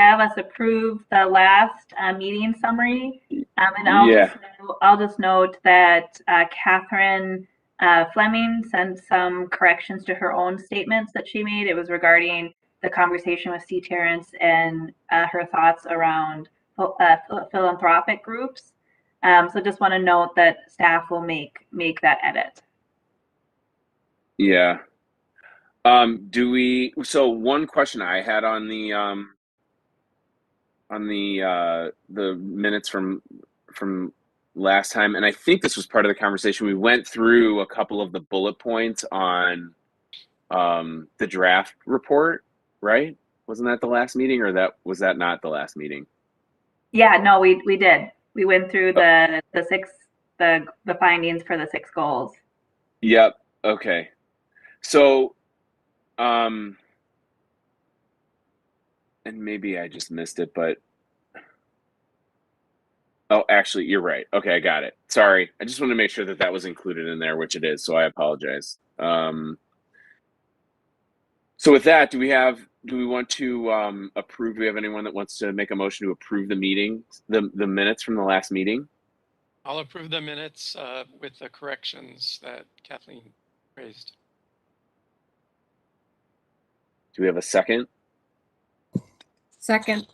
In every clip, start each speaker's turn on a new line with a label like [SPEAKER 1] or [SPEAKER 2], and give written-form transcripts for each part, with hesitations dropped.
[SPEAKER 1] have us approve the last meeting summary. And I'll just note that Catherine Fleming sent some corrections to her own statements that she made. It was regarding the conversation with C. Terrence and her thoughts around philanthropic groups. So just want to note that staff will make that edit.
[SPEAKER 2] Yeah. So one question I had on the minutes from last time, and I think this was part of the conversation. We went through a couple of the bullet points on the draft report, right? Wasn't that the last meeting, or was that not the last meeting?
[SPEAKER 1] Yeah, no, we did. We went through the findings for the 6 goals.
[SPEAKER 2] Yep. Okay. So, and maybe I just missed it, but oh, actually, you're right. Okay, I got it. Sorry, I just wanted to make sure that that was included in there, which it is. So I apologize. So with that, do we want to approve? Do we have anyone that wants to make a motion to approve the minutes from the last meeting?
[SPEAKER 3] I'll approve the minutes with the corrections that Kathleen raised.
[SPEAKER 2] Do we have a second?
[SPEAKER 4] Second.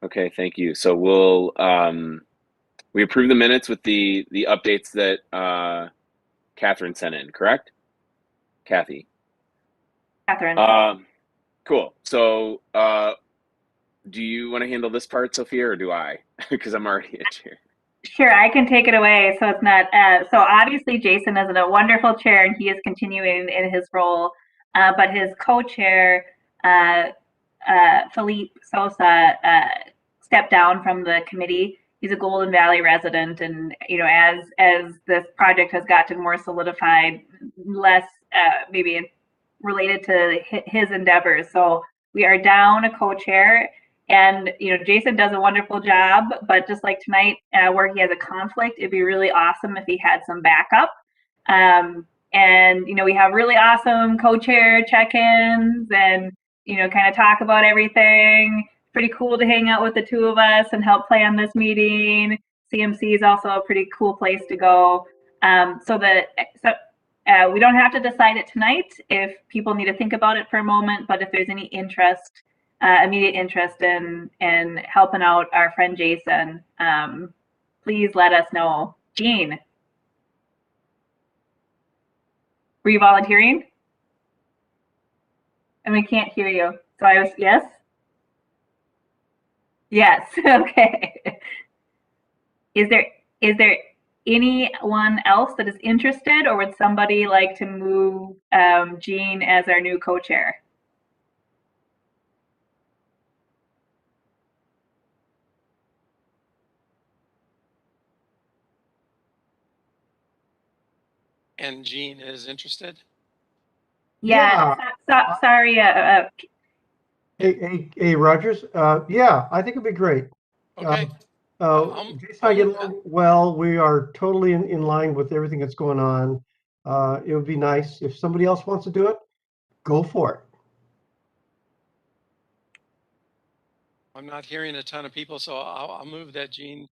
[SPEAKER 2] Okay, thank you. So we approve the minutes with the updates that Catherine sent in, correct? Kathy.
[SPEAKER 1] Catherine.
[SPEAKER 2] Cool. So do you want to handle this part, Sophia, or do I? Because I'm already in chair.
[SPEAKER 1] Sure, I can take it away. So it's not. So obviously, Jason is a wonderful chair, and he is continuing in his role. But his co-chair, Philippe Sosa, stepped down from the committee. He's a Golden Valley resident, and as this project has gotten more solidified, less maybe related to his endeavors. So we are down a co-chair. And, Jason does a wonderful job, but just like tonight, where he has a conflict, it'd be really awesome if he had some backup. And, we have really awesome co-chair check-ins and, kind of talk about everything. Pretty cool to hang out with the two of us and help plan this meeting. CMC is also a pretty cool place to go. We don't have to decide it tonight if people need to think about it for a moment, but if there's any immediate interest in helping out our friend Jason, please let us know. Jean, were you volunteering? And we can't hear you. So I was, yes? Yes, okay. Is there anyone else that is interested, or would somebody like to move Jean as our new co-chair?
[SPEAKER 3] And Jean is interested?
[SPEAKER 1] Yeah. Sorry.
[SPEAKER 5] Hey, Rogers. Yeah, I think it'd be great.
[SPEAKER 3] Okay.
[SPEAKER 5] Jason and I get along well. We are totally in line with everything that's going on. It would be nice if somebody else wants to do it. Go for it.
[SPEAKER 3] I'm not hearing a ton of people, so I'll move that Jean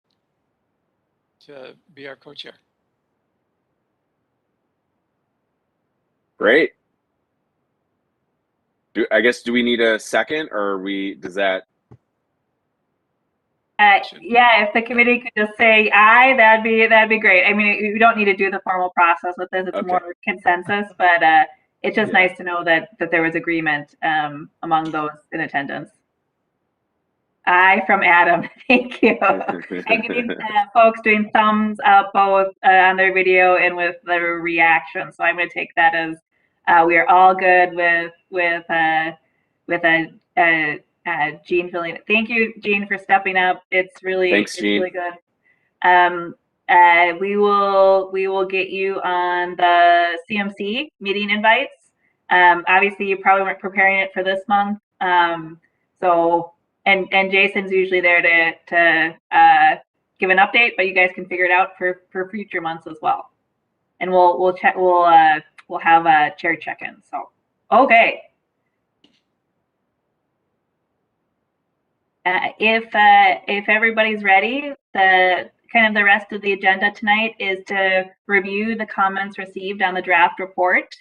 [SPEAKER 3] to be our co-chair.
[SPEAKER 2] Great. Do we need a second, or does that?
[SPEAKER 1] Yeah, if the committee could just say aye, that'd be great. I mean, you don't need to do the formal process with this; it's
[SPEAKER 2] Okay.
[SPEAKER 1] more consensus. But it's just nice to know that there was agreement among those in attendance. Aye from Adam. Thank you. I'm getting folks doing thumbs up both on their video and with their reaction. So I'm going to take that as we are all good with Jean filling it. Thank you, Jean, for stepping up. It's really really good. We will get you on the CMC meeting invites. Obviously, you probably weren't preparing it for this month. And Jason's usually there to give an update, but you guys can figure it out for future months as well. And we'll have a chair check-in. So okay. If everybody's ready, the rest of the agenda tonight is to review the comments received on the draft report.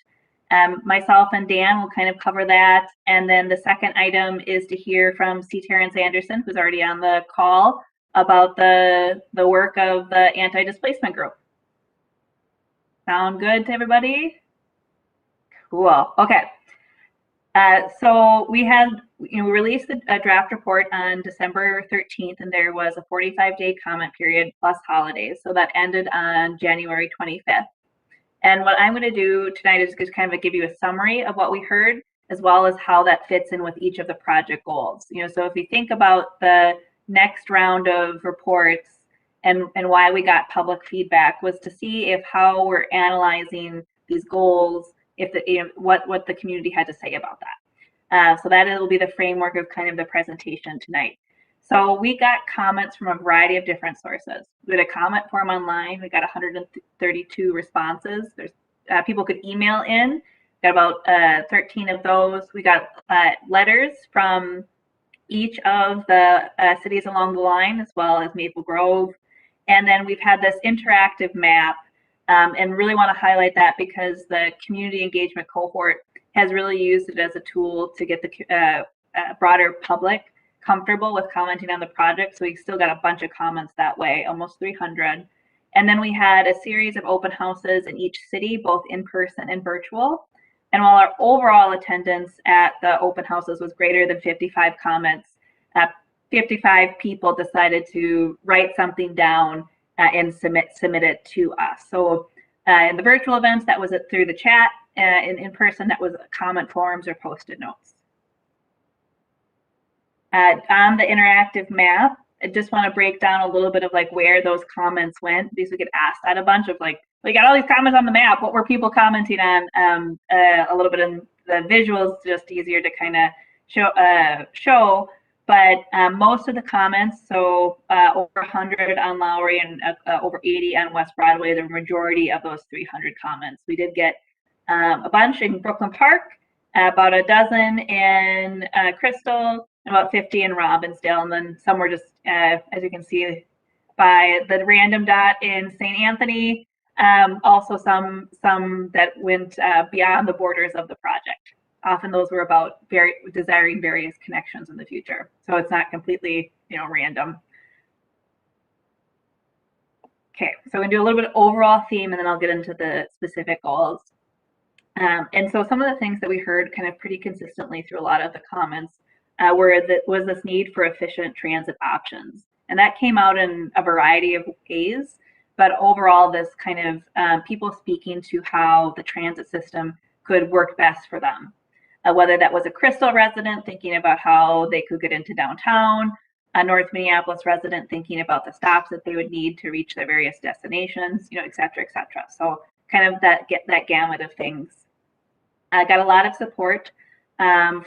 [SPEAKER 1] Myself and Dan will kind of cover that, and then the second item is to hear from C. Terrence Anderson, who's already on the call, about the work of the anti-displacement group. Sound good to everybody? Cool. Okay. So we released a draft report on December 13th, and there was a 45-day comment period plus holidays. So that ended on January 25th. And what I'm going to do tonight is just kind of give you a summary of what we heard, as well as how that fits in with each of the project goals. So if you think about the next round of reports and why we got public feedback was to see if how we're analyzing these goals, if what the community had to say about that. So that will be the framework of kind of the presentation tonight. So we got comments from a variety of different sources. We had a comment form online. We got 132 responses. There's people could email in. Got about 13 of those. We got letters from each of the cities along the line, as well as Maple Grove. And then we've had this interactive map, and really want to highlight that because the community engagement cohort has really used it as a tool to get the broader public comfortable with commenting on the project. So we still got a bunch of comments that way, almost 300. And then we had a series of open houses in each city, both in person and virtual. And while our overall attendance at the open houses was greater than 55 comments, 55 people decided to write something down and submit it to us. So in the virtual events, that was through the chat. In person, that was comment forms or post-it notes. On the interactive map, I just want to break down a little bit of like where those comments went, because we get asked that a bunch of like, we got all these comments on the map. What were people commenting on? A little bit in the visuals, just easier to kind of show. But most of the comments, so over 100 on Lowry and over 80 on West Broadway, the majority of those 300 comments. We did get a bunch in Brooklyn Park, about a dozen in Crystal, and about 50 in Robbinsdale, and then some were just, as you can see, by the random dot in St. Anthony. Also some that went beyond the borders of the project. Often those were about desiring various connections in the future. So it's not completely, random. Okay, so I'm gonna do a little bit of overall theme, and then I'll get into the specific goals. And so some of the things that we heard kind of pretty consistently through a lot of the comments was this need for efficient transit options. And that came out in a variety of ways, but overall this kind of people speaking to how the transit system could work best for them. Whether that was a Crystal resident thinking about how they could get into downtown, a North Minneapolis resident thinking about the stops that they would need to reach their various destinations, et cetera, et cetera. So kind of that gamut of things. I got a lot of support in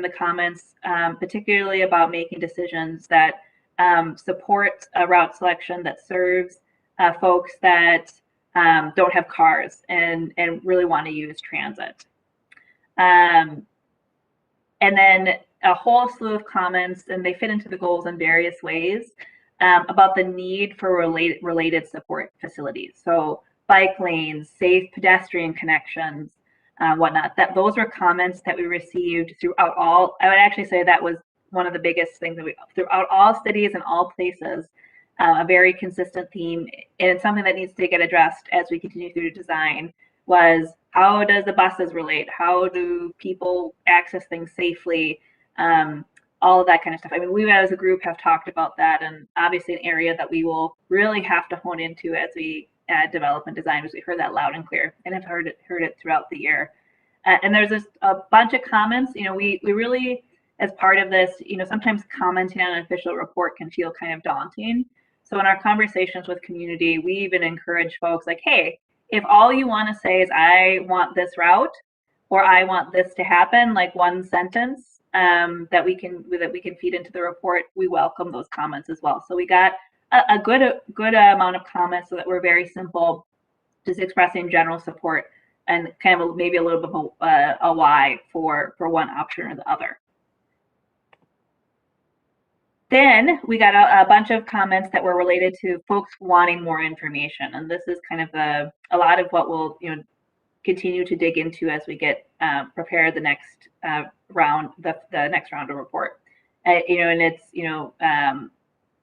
[SPEAKER 1] the comments, particularly about making decisions that support a route selection that serves folks that don't have cars and really want to use transit. And then a whole slew of comments, and they fit into the goals in various ways, about the need for related support facilities. So bike lanes, safe pedestrian connections, whatnot. Those were comments that we received throughout all. I would actually say that was one of the biggest things that throughout all cities and all places, a very consistent theme, and it's something that needs to get addressed as we continue through design, was how does the buses relate? How do people access things safely? All of that kind of stuff. I mean, we as a group have talked about that, and obviously an area that we will really have to hone into as we develop and design, because we heard that loud and clear and have heard it throughout the year. And there's a bunch of comments. We really, as part of this, sometimes commenting on an official report can feel kind of daunting. So in our conversations with community, we even encourage folks like, hey, if all you want to say is I want this route or I want this to happen, like one sentence that we can feed into the report, we welcome those comments as well. So we got a good amount of comments so that were very simple, just expressing general support and kind of maybe a little bit of a why for one option or the other. Then we got a bunch of comments that were related to folks wanting more information, and this is kind of a lot of what we'll continue to dig into as we get prepare the next round, the next round of report. And it's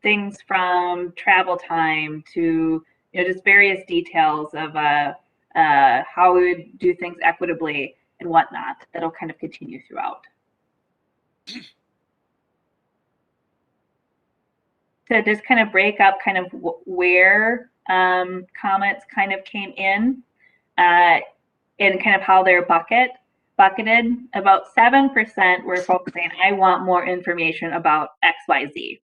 [SPEAKER 1] things from travel time to just various details of how we would do things equitably and whatnot. That'll kind of continue throughout. To just kind of break up kind of where comments kind of came in and kind of how they're bucketed. About 7% were folks saying, I want more information about XYZ.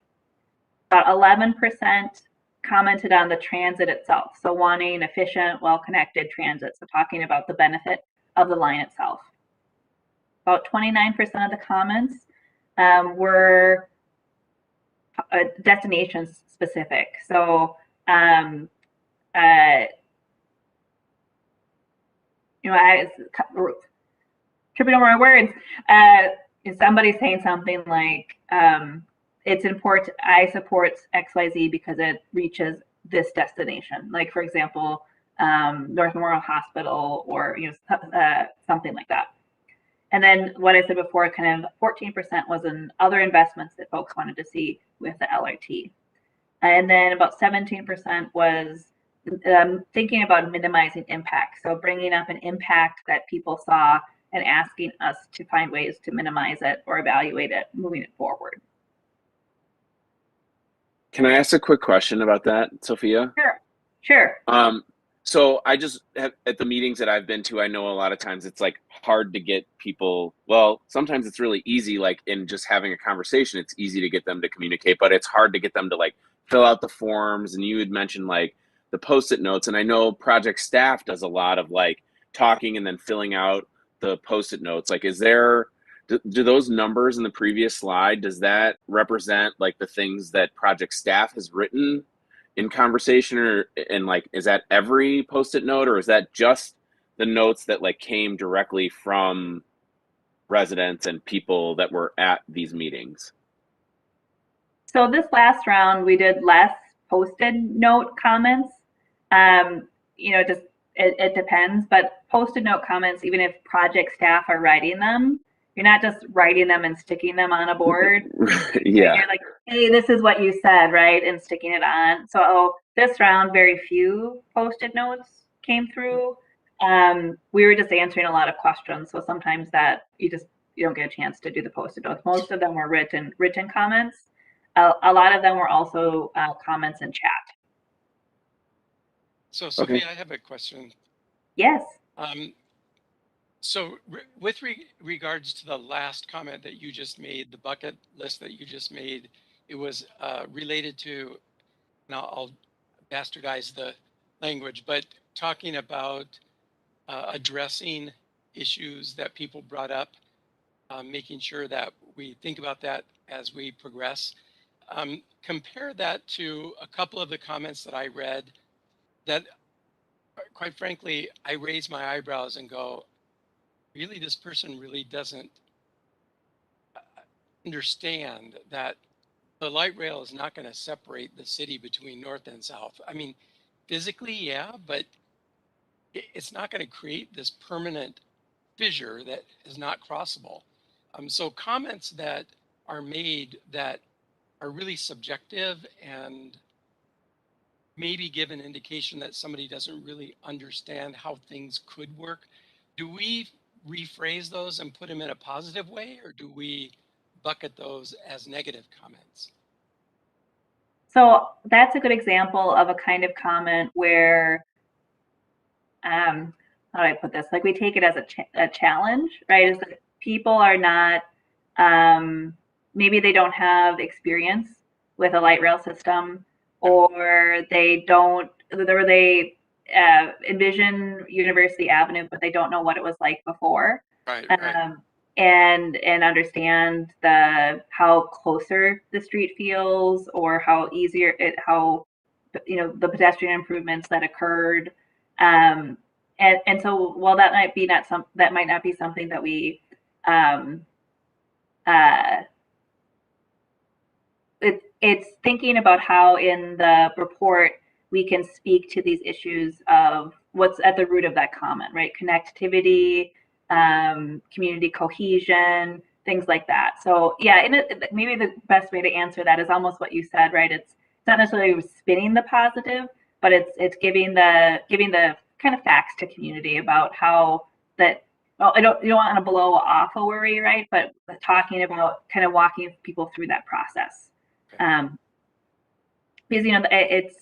[SPEAKER 1] About 11% commented on the transit itself, so wanting efficient, well-connected transit, so talking about the benefit of the line itself. About 29% of the comments were destination specific, so I tripping over my words. Is somebody saying something like, it's important, I support XYZ because it reaches this destination. Like, for example, North Memorial Hospital or something like that. And then what I said before, kind of 14% was in other investments that folks wanted to see with the LRT. And then about 17% was thinking about minimizing impact. So bringing up an impact that people saw and asking us to find ways to minimize it or evaluate it, moving it forward.
[SPEAKER 2] Can I ask a quick question about that, Sophia?
[SPEAKER 1] Sure.
[SPEAKER 2] So I just have, at the meetings that I've been to, I know a lot of times it's like hard to get people, well, sometimes it's really easy, like in just having a conversation, it's easy to get them to communicate, but it's hard to get them to like fill out the forms. And you had mentioned like the Post-it notes, and I know project staff does a lot of like talking and then filling out the Post-it notes. Like, is there, do those numbers in the previous slide, does that represent like the things that project staff has written in conversation, or and like, is that every Post-it note, or is that just the notes that like came directly from residents and people that were at these meetings?
[SPEAKER 1] So this last round, we did less Post-it note comments. Just it depends, but Post-it note comments, even if project staff are writing them, you're not just writing them and sticking them on a board.
[SPEAKER 2] Yeah.
[SPEAKER 1] You're like, hey, this is what you said, right? And sticking it on. So this round, very few Post-it notes came through. We were just answering a lot of questions. So sometimes that you don't get a chance to do the Post-it notes. Most of them were written comments. A lot of them were also comments in chat.
[SPEAKER 3] So Sophia,
[SPEAKER 2] Okay.
[SPEAKER 3] I have a question.
[SPEAKER 1] Yes.
[SPEAKER 3] So with regards to the last comment that you just made, the bucket list that you just made, it was related to, now I'll bastardize the language, but talking about addressing issues that people brought up, making sure that we think about that as we progress. Compare that to a couple of the comments that I read that, quite frankly, I raise my eyebrows and go, really, this person really doesn't understand that the light rail is not going to separate the city between north and south. I mean, physically, yeah, but it's not going to create this permanent fissure that is not crossable. So comments that are made that are really subjective and maybe give an indication that somebody doesn't really understand how things could work. Do we rephrase those and put them in a positive way, or do we bucket those as negative comments?
[SPEAKER 1] So that's a good example of a kind of comment where, how do I put this? Like, we take it as a challenge, right? Is that people are not, maybe they don't have experience with a light rail system, or they don't, or they envision University Avenue, but they don't know what it was like before.
[SPEAKER 3] Right.
[SPEAKER 1] And understand how closer the street feels, or how easier the pedestrian improvements that occurred. And so while that might not be something that we it's thinking about how in the report we can speak to these issues of what's at the root of that comment, right? Connectivity, community cohesion, things like that. So yeah, and maybe the best way to answer that is almost what you said, right? It's not necessarily spinning the positive, but it's giving the kind of facts to community about how that. Well, you don't want to blow off a worry, right? But talking about kind of walking people through that process, because it's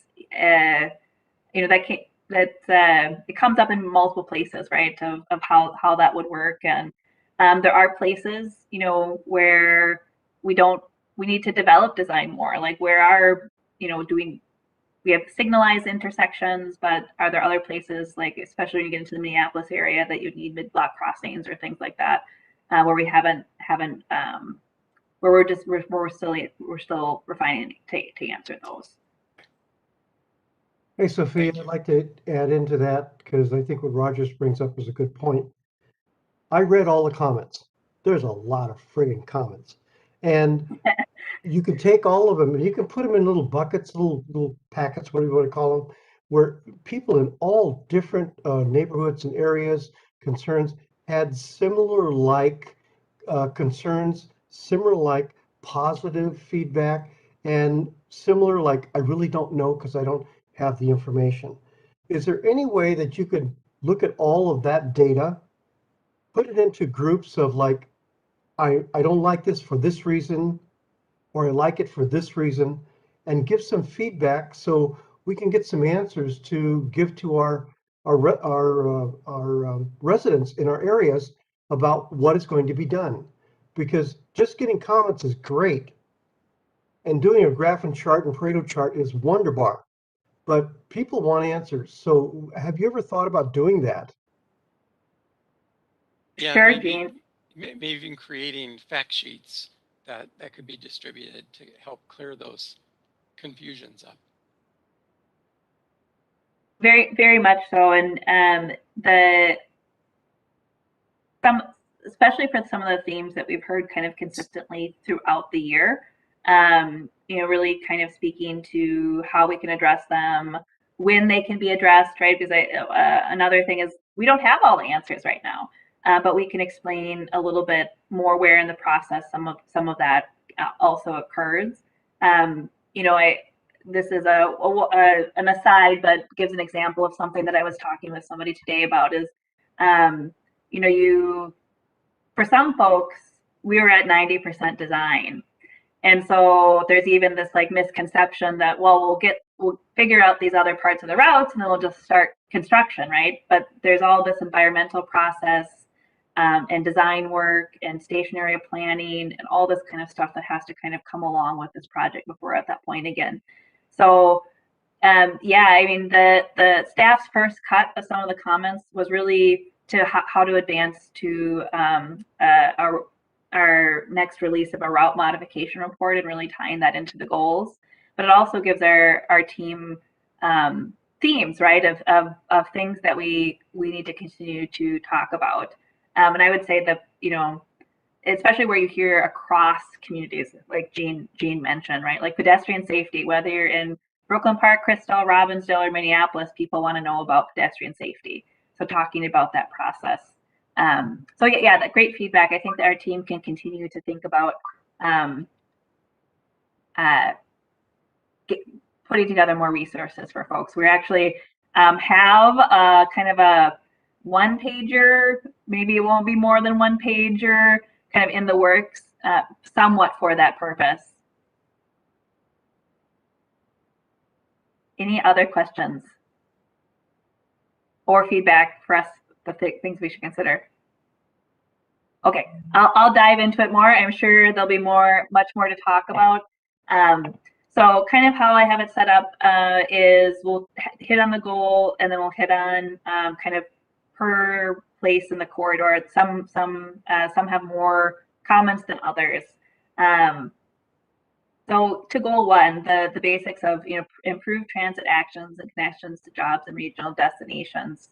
[SPEAKER 1] it comes up in multiple places, right? Of how that would work, and there are places where we need to develop design more, like where are doing we have signalized intersections, but are there other places, like especially when you get into the Minneapolis area, that you'd need mid-block crossings or things like that, where we haven't where we're still refining to answer those.
[SPEAKER 5] Hey, Sophia, I'd like to add into that because I think what Rogers brings up is a good point. I read all the comments. There's a lot of friggin' comments. And you can take all of them and you can put them in little buckets, little packets, whatever you want to call them, where people in all different neighborhoods and areas, concerns, had similar concerns, similar positive feedback, and similar I really don't know because I don't have the information. Is there any way that you could look at all of that data, put it into groups of I don't like this for this reason, or I like it for this reason, and give some feedback so we can get some answers to give to our residents in our areas about what is going to be done. Because just getting comments is great, and doing a graph and chart and Pareto chart is wonderbar, but people want answers. So have you ever thought about doing that?
[SPEAKER 3] Yeah,
[SPEAKER 1] Sure,
[SPEAKER 3] maybe
[SPEAKER 1] Gene.
[SPEAKER 3] even creating fact sheets that could be distributed to help clear those confusions up.
[SPEAKER 1] Very, very much so, and especially for some of the themes that we've heard kind of consistently throughout the year, really kind of speaking to how we can address them, when they can be addressed, right? Because another thing is we don't have all the answers right now, but we can explain a little bit more where in the process some of that also occurs. This is an aside, but gives an example of something that I was talking with somebody today about is, for some folks, we were at 90% design. And so there's even this misconception that, well, we'll figure out these other parts of the routes and then we'll just start construction, right? But there's all this environmental process and design work and station area planning and all this kind of stuff that has to kind of come along with this project before we're at that point again. So yeah, I mean, the staff's first cut of some of the comments was really to how to advance to our next release of a route modification report and really tying that into the goals. But it also gives our team themes, right, of things that we need to continue to talk about. And I would say that, especially where you hear across communities, like Jean mentioned, right, like pedestrian safety, whether you're in Brooklyn Park, Crystal, Robbinsdale, or Minneapolis, people want to know about pedestrian safety. So talking about that process. So yeah, that great feedback. I think that our team can continue to think about putting together more resources for folks. We actually have a kind of a one pager, maybe it won't be more than one pager, kind of in the works, somewhat for that purpose. Any other questions or feedback for us, the things we should consider? Okay, I'll dive into it more. I'm sure there'll be much more to talk about. So kind of how I have it set up is we'll hit on the goal and then we'll hit on kind of per place in the corridor. Some have more comments than others. So to goal one, the basics of improve transit actions and connections to jobs and regional destinations.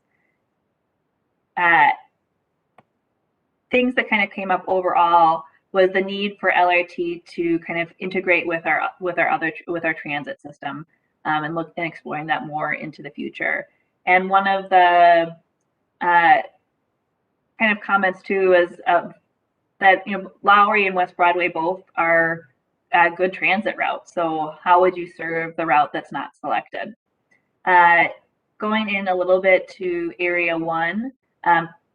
[SPEAKER 1] Things that kind of came up overall was the need for LRT to kind of integrate with our transit system, and look and exploring that more into the future. And one of the kind of comments too is that Lowry and West Broadway both are good transit routes. So how would you serve the route that's not selected? Going in a little bit to Area 1,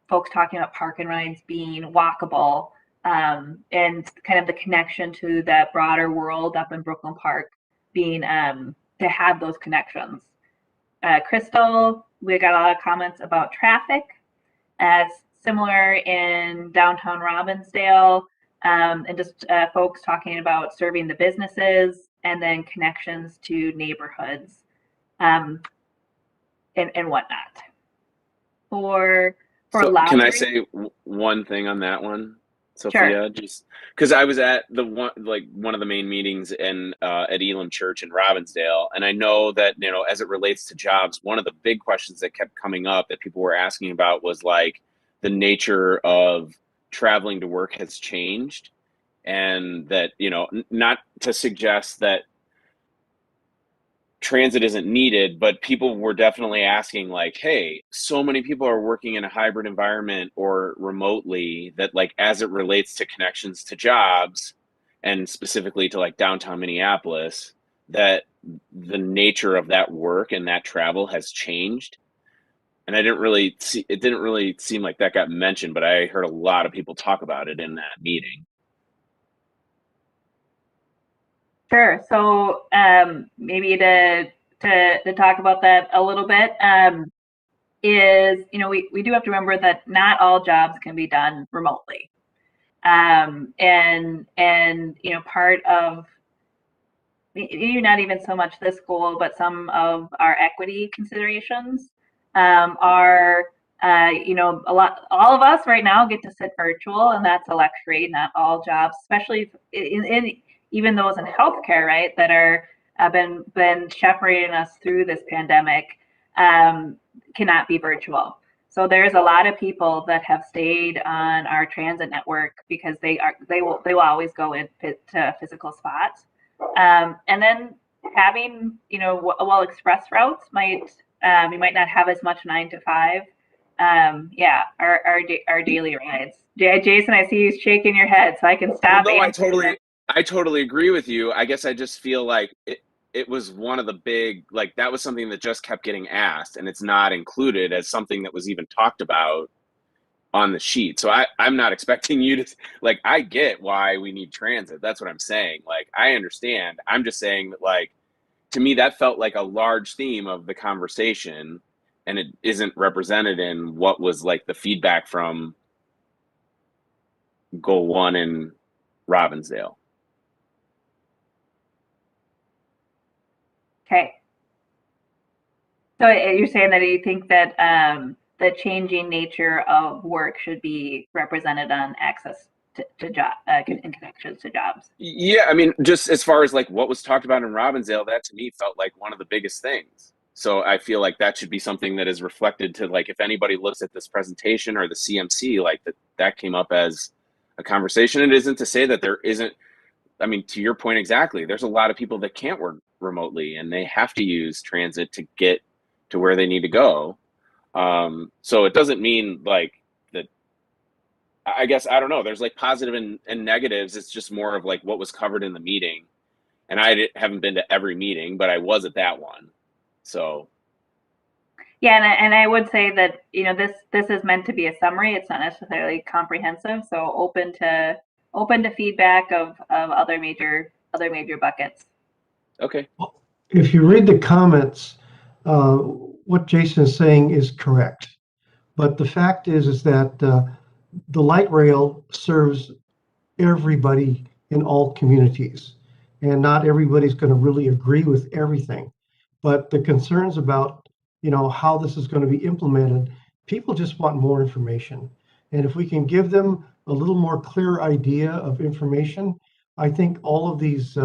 [SPEAKER 1] folks talking about park and rides being walkable, and kind of the connection to that broader world up in Brooklyn Park being to have those connections. Crystal, we got a lot of comments about traffic. Similar in downtown Robbinsdale, and just folks talking about serving the businesses and then connections to neighborhoods, and whatnot. For
[SPEAKER 2] So
[SPEAKER 1] Lowry,
[SPEAKER 2] can I say one thing on that one, Sophia?
[SPEAKER 1] Sure.
[SPEAKER 2] Just because I was at one of the main meetings at Elam Church in Robbinsdale, and I know that as it relates to jobs, one of the big questions that kept coming up that people were asking about was like the nature of traveling to work has changed, and that not to suggest that transit isn't needed, but people were definitely asking like, hey, so many people are working in a hybrid environment or remotely, that like as it relates to connections to jobs and specifically to like downtown Minneapolis, that the nature of that work and that travel has changed. And it didn't really seem like that got mentioned, but I heard a lot of people talk about it in that meeting.
[SPEAKER 1] Sure. So maybe to talk about that a little bit, is we do have to remember that not all jobs can be done remotely, and part of maybe not even so much this goal, but some of our equity considerations are all of us right now get to sit virtual, and that's a luxury. Not all jobs, especially in even those in healthcare, right, that are been shepherding us through this pandemic, cannot be virtual. So there's a lot of people that have stayed on our transit network because they will always go into physical spots, and then having express routes might we might not have as much 9 to 5. Our daily rides. Jason, I see you shaking your head, so I can stop.
[SPEAKER 2] Well, no, I totally agree with you. I guess I just feel like it was one of the big, like that was something that just kept getting asked, and it's not included as something that was even talked about on the sheet. So I'm not expecting you to, like, I get why we need transit. That's what I'm saying. Like, I understand. I'm just saying that, like, to me, that felt like a large theme of the conversation, and it isn't represented in what was like the feedback from Goal 1 in Robbinsdale.
[SPEAKER 1] Okay. So you're saying that you think that the changing nature of work should be represented on access to job in connections to jobs.
[SPEAKER 2] Yeah, I mean, just as far as like what was talked about in Robbinsdale, that to me felt like one of the biggest things. So I feel like that should be something that is reflected to, like, if anybody looks at this presentation or the CMC, like that came up as a conversation. It isn't to say that there isn't. I mean, to your point exactly, there's a lot of people that can't work remotely and they have to use transit to get to where they need to go. So it doesn't mean like that. I guess, I don't know. There's like positive and negatives. It's just more of like what was covered in the meeting. And I haven't been to every meeting, but I was at that one. So.
[SPEAKER 1] Yeah, and I would say that this is meant to be a summary. It's not necessarily comprehensive. So open to feedback of other major buckets.
[SPEAKER 2] Okay.
[SPEAKER 5] If you read the comments, what Jason is saying is correct. But the fact is that the light rail serves everybody in all communities, and not everybody's going to really agree with everything. But the concerns about how this is going to be implemented, people just want more information. And if we can give them a little more clear idea of information, I think all of these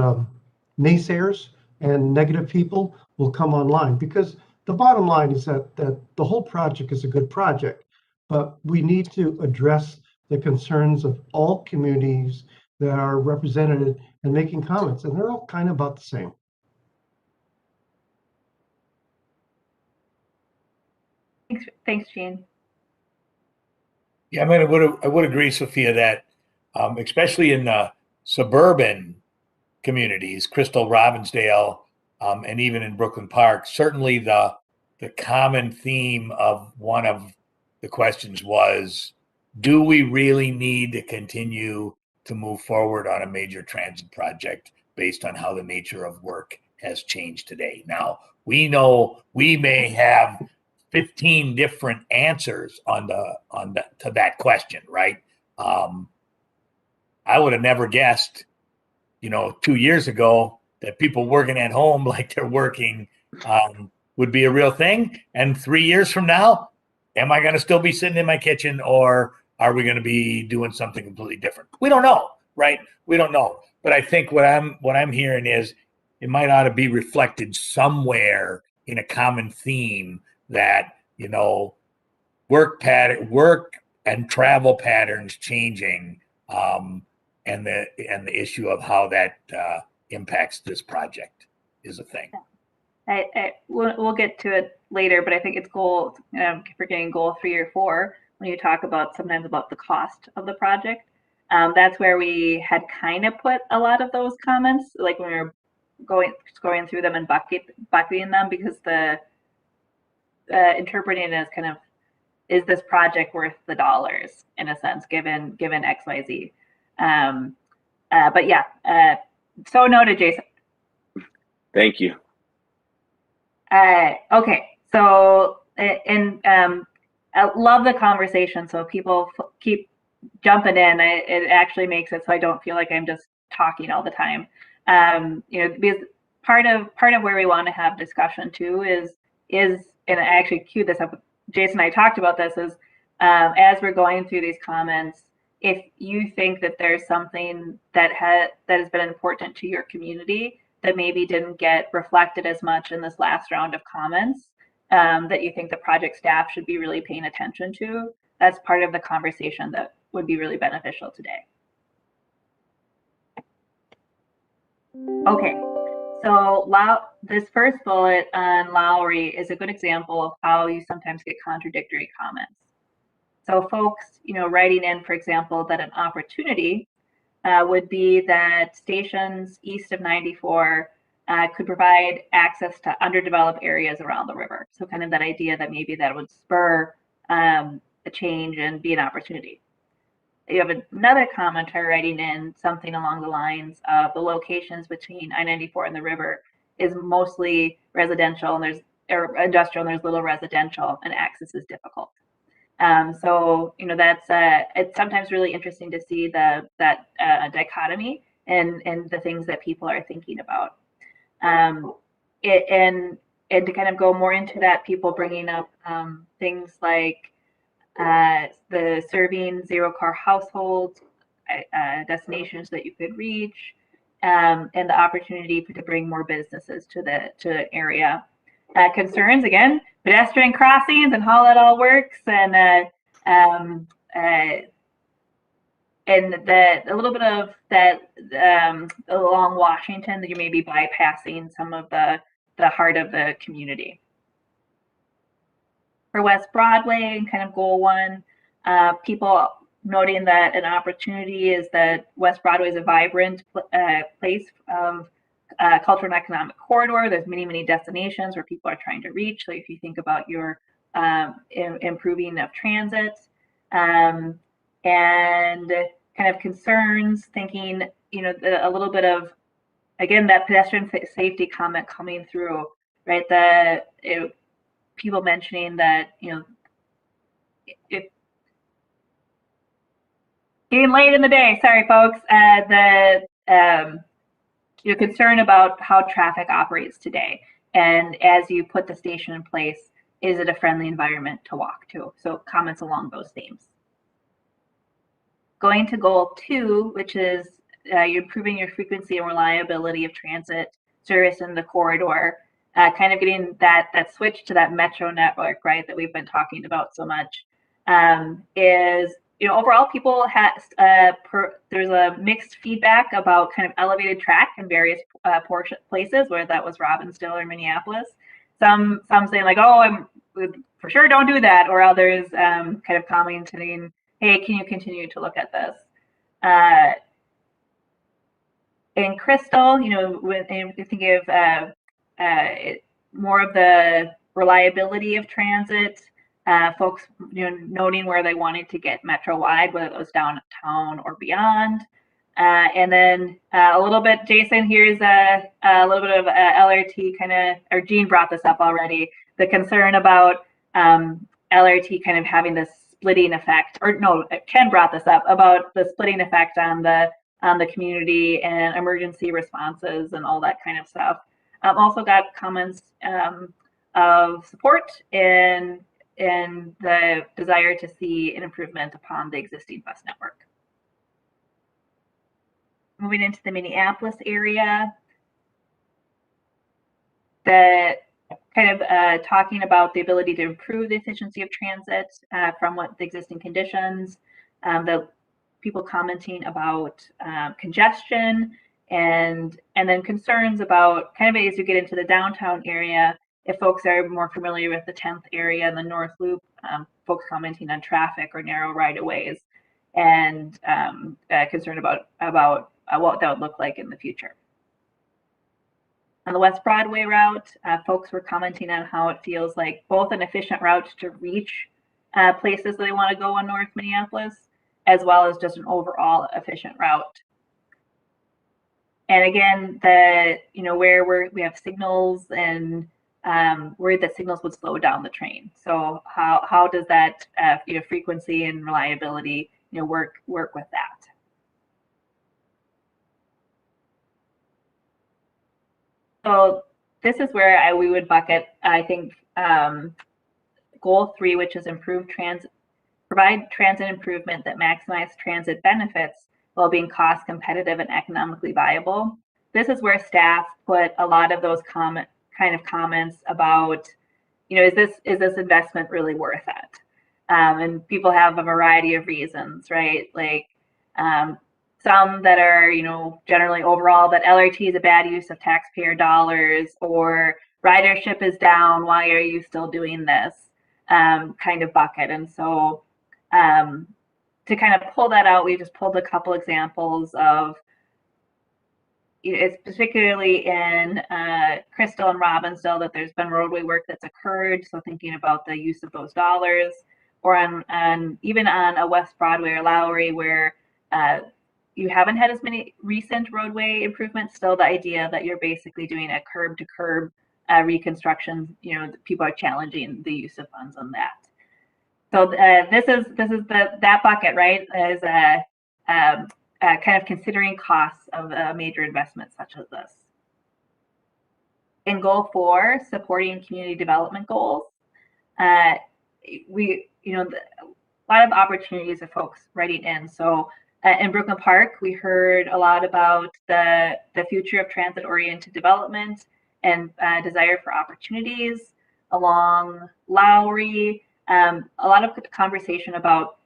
[SPEAKER 5] naysayers and negative people will come online, because the bottom line is that the whole project is a good project, but we need to address the concerns of all communities that are represented and making comments, and they're all kind of about the same.
[SPEAKER 1] Thanks, Gene.
[SPEAKER 4] Yeah, I mean, I would agree, Sophia, that especially in suburban communities, Crystal, Robbinsdale, and even in Brooklyn Park, certainly the common theme of one of the questions was, do we really need to continue to move forward on a major transit project based on how the nature of work has changed today? Now, we know we may have 15 different answers to that question, right? I would have never guessed, 2 years ago that people working at home like they're working would be a real thing. And 3 years from now, am I going to still be sitting in my kitchen, or are we going to be doing something completely different? We don't know, right? We don't know. But I think what I'm hearing is it might ought to be reflected somewhere in a common theme that, work and travel patterns changing, and the issue of how that impacts this project is a thing.
[SPEAKER 1] We'll get to it later, but I think it's forgetting goal 3 or 4 when you talk about sometimes about the cost of the project. That's where we had kind of put a lot of those comments, like when we were going through them and bucketing them, because the interpreting it as kind of, is this project worth the dollars in a sense, given XYZ. But yeah, so noted, Jason.
[SPEAKER 2] Thank you.
[SPEAKER 1] Okay, so I love the conversation. So people keep jumping in. It actually makes it so I don't feel like I'm just talking all the time. Because part of where we want to have discussion too is, and I actually queued this up. Jason and I talked about this, is as we're going through these comments, if you think that there's something that has been important to your community that maybe didn't get reflected as much in this last round of comments, that you think the project staff should be really paying attention to, that's part of the conversation that would be really beneficial today. Okay, so this first bullet on Lowry is a good example of how you sometimes get contradictory comments. So folks, writing in, for example, that an opportunity would be that stations east of 94 could provide access to underdeveloped areas around the river. So kind of that idea that maybe that would spur a change and be an opportunity. You have another commenter writing in something along the lines of the locations between I-94 and the river is mostly residential, and or industrial, and there's little residential, and access is difficult. So that's it's sometimes really interesting to see that dichotomy and the things that people are thinking about. And to kind of go more into that, people bringing up things like the serving zero-car households, destinations that you could reach, and the opportunity to bring more businesses to the area. Concerns, again, pedestrian crossings and how that all works, and a little bit of that along Washington, that you may be bypassing some of the heart of the community. For West Broadway and kind of goal 1, people noting that an opportunity is that West Broadway is a vibrant place of cultural and economic corridor. There's many destinations where people are trying to reach. So if you think about your improving of transit, and kind of concerns, thinking, a little bit of, again, that pedestrian safety comment coming through, right? People mentioning that, if getting late in the day, sorry folks, concern about how traffic operates today, and as you put the station in place, is it a friendly environment to walk to? So comments along those themes. Going to goal 2, which is you're improving your frequency and reliability of transit service in the corridor, kind of getting that switch to that metro network, right, that we've been talking about so much, is overall people there's a mixed feedback about kind of elevated track in various places, whether that was Robbinsdale or Minneapolis. Some saying like, oh, I'm for sure don't do that, or others kind of commenting, hey, can you continue to look at this? In Crystal, when you think of more of the reliability of transit, folks noting where they wanted to get metro wide, whether it was downtown or beyond. And then a little bit, Jason, here's a little bit of LRT kind of, or Jean brought this up already, the concern about LRT kind of having this splitting effect, or no, Ken brought this up about the splitting effect on the community and emergency responses and all that kind of stuff. Also got comments of support and the desire to see an improvement upon the existing bus network. Moving into the Minneapolis area, the kind of talking about the ability to improve the efficiency of transit from what the existing conditions, the people commenting about congestion, and then concerns about kind of as you get into the downtown area, if folks are more familiar with the 10th area and the North Loop, folks commenting on traffic or narrow right-of-ways, and concerned about what that would look like in the future. On the West Broadway route, folks were commenting on how it feels like both an efficient route to reach places that they want to go in North Minneapolis, as well as just an overall efficient route. And again, where we have signals and worried that signals would slow down the train. So how does that frequency and reliability work with that? So this is where we would bucket, I think, goal 3, which is provide transit improvement that maximize transit benefits while being cost competitive and economically viable. This is where staff put a lot of those kind of comments about, is this investment really worth it? And people have a variety of reasons, right? Like some that are, generally overall that LRT is a bad use of taxpayer dollars, or ridership is down, why are you still doing this kind of bucket. And so to kind of pull that out, we just pulled a couple examples of, it's particularly in Crystal and Robbinsdale that there's been roadway work that's occurred. So thinking about the use of those dollars, or even on a West Broadway or Lowry where you haven't had as many recent roadway improvements. Still, the idea that you're basically doing a curb to curb reconstruction, people are challenging the use of funds on that. So this is that bucket, right? Is kind of considering costs of a major investment such as this. In goal 4, supporting community development goals, a lot of opportunities of folks writing in. So in Brooklyn Park, we heard a lot about the future of transit-oriented development and desire for opportunities. Along Lowry, a lot of conversation about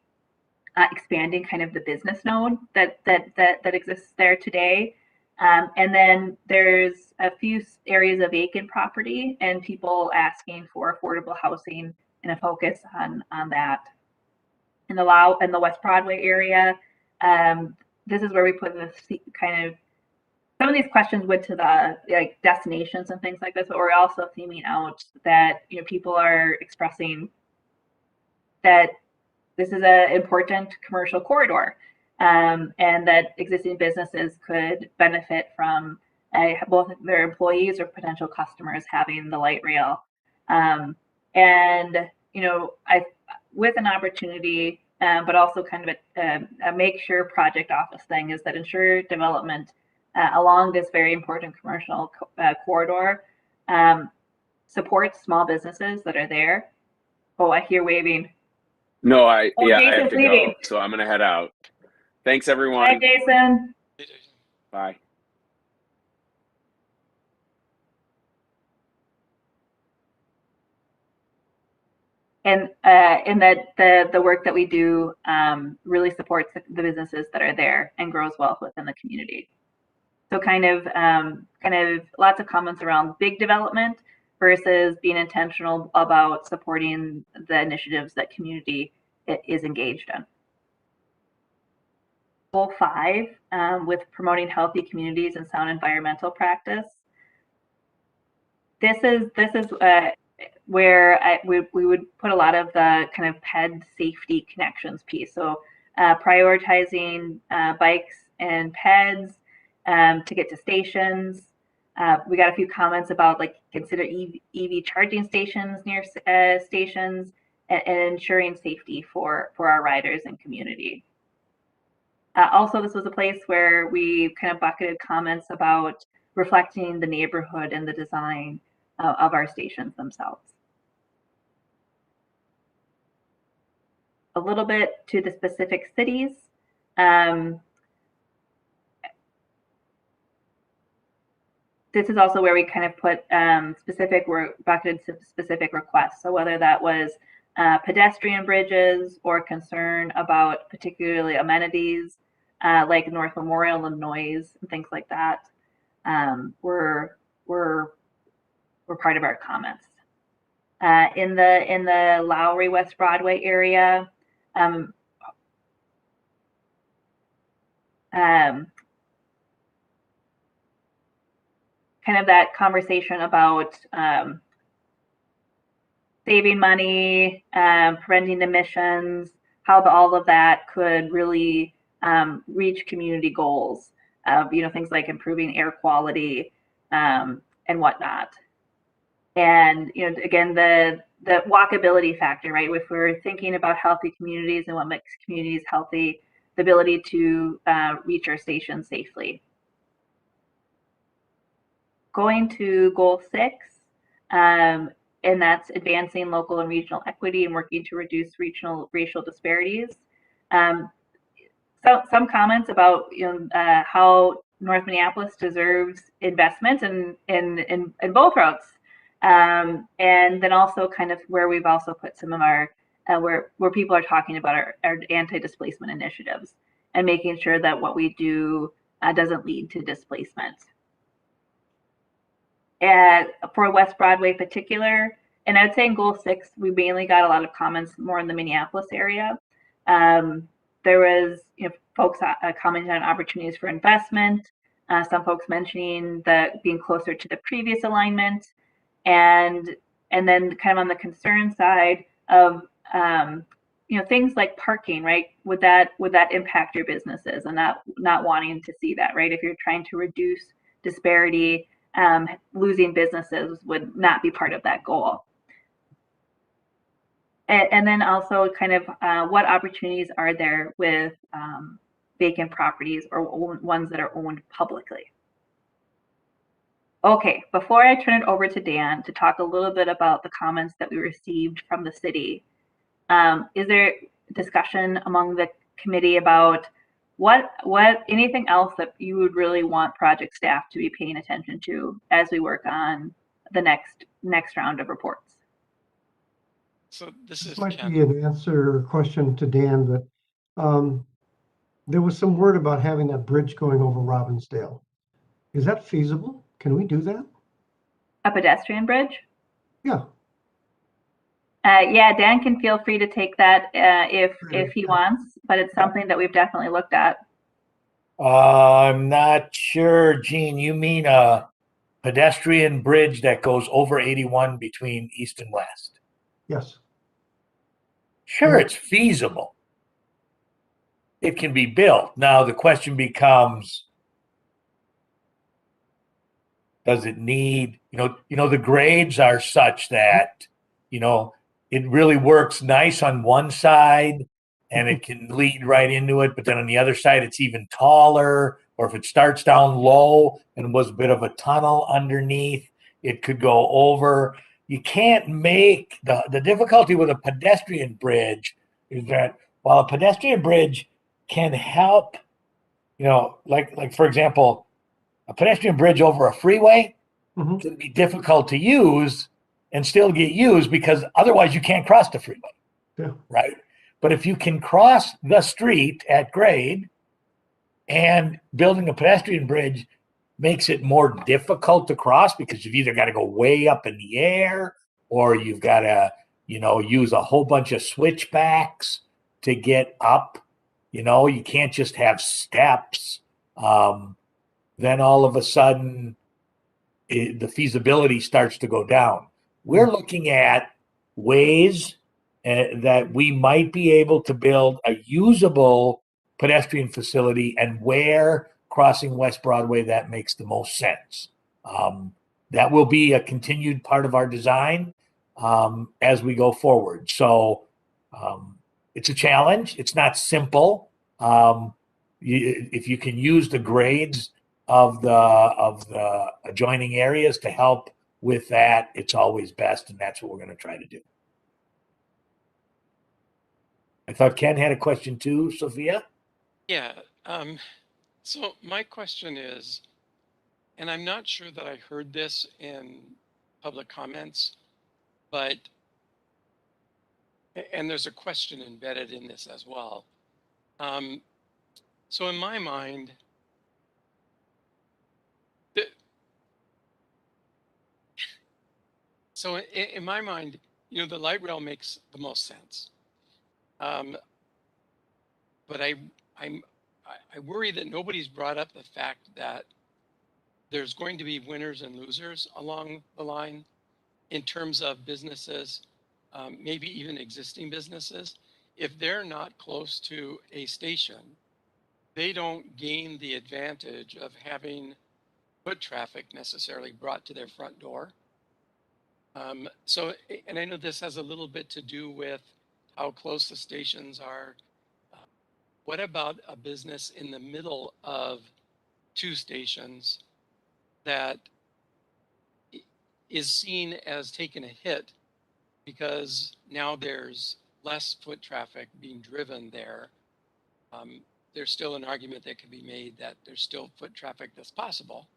[SPEAKER 1] expanding kind of the business node that exists there today. And then there's a few areas of vacant property and people asking for affordable housing and a focus on that. In the West Broadway area, this is where we put this kind of, some of these questions went to the destinations and things like this, but we're also theming out that people are expressing that this is an important commercial corridor, and that existing businesses could benefit from both their employees or potential customers having the light rail. With an opportunity, but also kind of a make sure project office thing, is that ensure development along this very important commercial corridor supports small businesses that are there. Oh, I hear waving.
[SPEAKER 2] No, I have to
[SPEAKER 1] leaving.
[SPEAKER 2] go, so I'm gonna head out. Thanks, everyone.
[SPEAKER 1] Bye, Jason.
[SPEAKER 2] Bye.
[SPEAKER 1] and that the work that we do really supports the businesses that are there and grows wealth within the community. So kind of lots of comments around big development versus being intentional about supporting the initiatives that community is engaged in. Goal 5, with promoting healthy communities and sound environmental practice. This is where we would put a lot of the kind of ped safety connections piece. So prioritizing bikes and peds to get to stations. We got a few comments about like consider EV charging stations near stations and ensuring safety for our riders and community. Also, this was a place where we kind of bucketed comments about reflecting the neighborhood and the design of our stations themselves. A little bit to the specific cities. This is also where we kind of put bucketed specific requests. So whether that was pedestrian bridges or concern about particularly amenities like North Memorial and noise and things like that, were part of our comments. In the Lowry West Broadway area, kind of that conversation about saving money, preventing emissions, how all of that could really reach community goals of things like improving air quality and whatnot. And again, the walkability factor, right? If we're thinking about healthy communities and what makes communities healthy, the ability to reach our stations safely. Going to goal 6, and that's advancing local and regional equity and working to reduce racial disparities. So some comments about how North Minneapolis deserves investment in both routes, and then also kind of where we've also put some of our where people are talking about our anti-displacement initiatives and making sure that what we do doesn't lead to displacement. For West Broadway in particular, and I'd say in goal 6, we mainly got a lot of comments more in the Minneapolis area. There was folks commenting on opportunities for investment, some folks mentioning that being closer to the previous alignment, and then kind of on the concern side of things like parking, right? Would that impact your businesses, and not wanting to see that, right? If you're trying to reduce disparity, losing businesses would not be part of that goal. And then also kind of what opportunities are there with vacant properties or ones that are owned publicly. Okay, before I turn it over to Dan to talk a little bit about the comments that we received from the city, is there discussion among the committee about what anything else that you would really want project staff to be paying attention to as we work on the next round of reports?
[SPEAKER 3] So this
[SPEAKER 5] might
[SPEAKER 3] Ken.
[SPEAKER 5] be an answer or question to Dan, but there was some word about having that bridge going over Robbinsdale. Is that feasible? Can we do that?
[SPEAKER 1] A pedestrian bridge?
[SPEAKER 5] Yeah.
[SPEAKER 1] Yeah, Dan can feel free to take that if he wants, but it's something that we've definitely looked at.
[SPEAKER 4] I'm not sure, Gene. You mean a pedestrian bridge that goes over 81 between east and west?
[SPEAKER 5] Yes.
[SPEAKER 4] Sure,
[SPEAKER 5] Yeah.
[SPEAKER 4] it's feasible. It can be built. Now the question becomes, does it need, the grades are such that, it really works nice on one side and it can lead right into it, but then on the other side it's even taller, or if it starts down low and was a bit of a tunnel underneath, it could go over. You can't make the difficulty with a pedestrian bridge is that while a pedestrian bridge can help, like for example, a pedestrian bridge over a freeway
[SPEAKER 5] Mhm.
[SPEAKER 4] can be difficult to use and still get used, because otherwise you can't cross the freeway.
[SPEAKER 5] Yeah.
[SPEAKER 4] Right. But if you can cross the street at grade, and building a pedestrian bridge makes it more difficult to cross, because you've either got to go way up in the air, or you've got to, use a whole bunch of switchbacks to get up. You can't just have steps. Then all of a sudden, the feasibility starts to go down. We're looking at ways that we might be able to build a usable pedestrian facility, and where crossing West Broadway that makes the most sense. That will be a continued part of our design as we go forward. So it's a challenge. It's not simple. If you can use the grades of the adjoining areas to help with that, it's always best, and that's what we're going to try to do. I thought Ken had a question too, Sophia.
[SPEAKER 3] Yeah. So my question is, and I'm not sure that I heard this in public comments, but, and there's a question embedded in this as well. So in my mind, in my mind, the light rail makes the most sense. But I worry that nobody's brought up the fact that there's going to be winners and losers along the line in terms of businesses, maybe even existing businesses. If they're not close to a station, they don't gain the advantage of having foot traffic necessarily brought to their front door. And I know this has a little bit to do with how close the stations are. What about a business in the middle of two stations that is seen as taking a hit because now there's less foot traffic being driven there? There's still an argument that can be made that there's still foot traffic that's possible,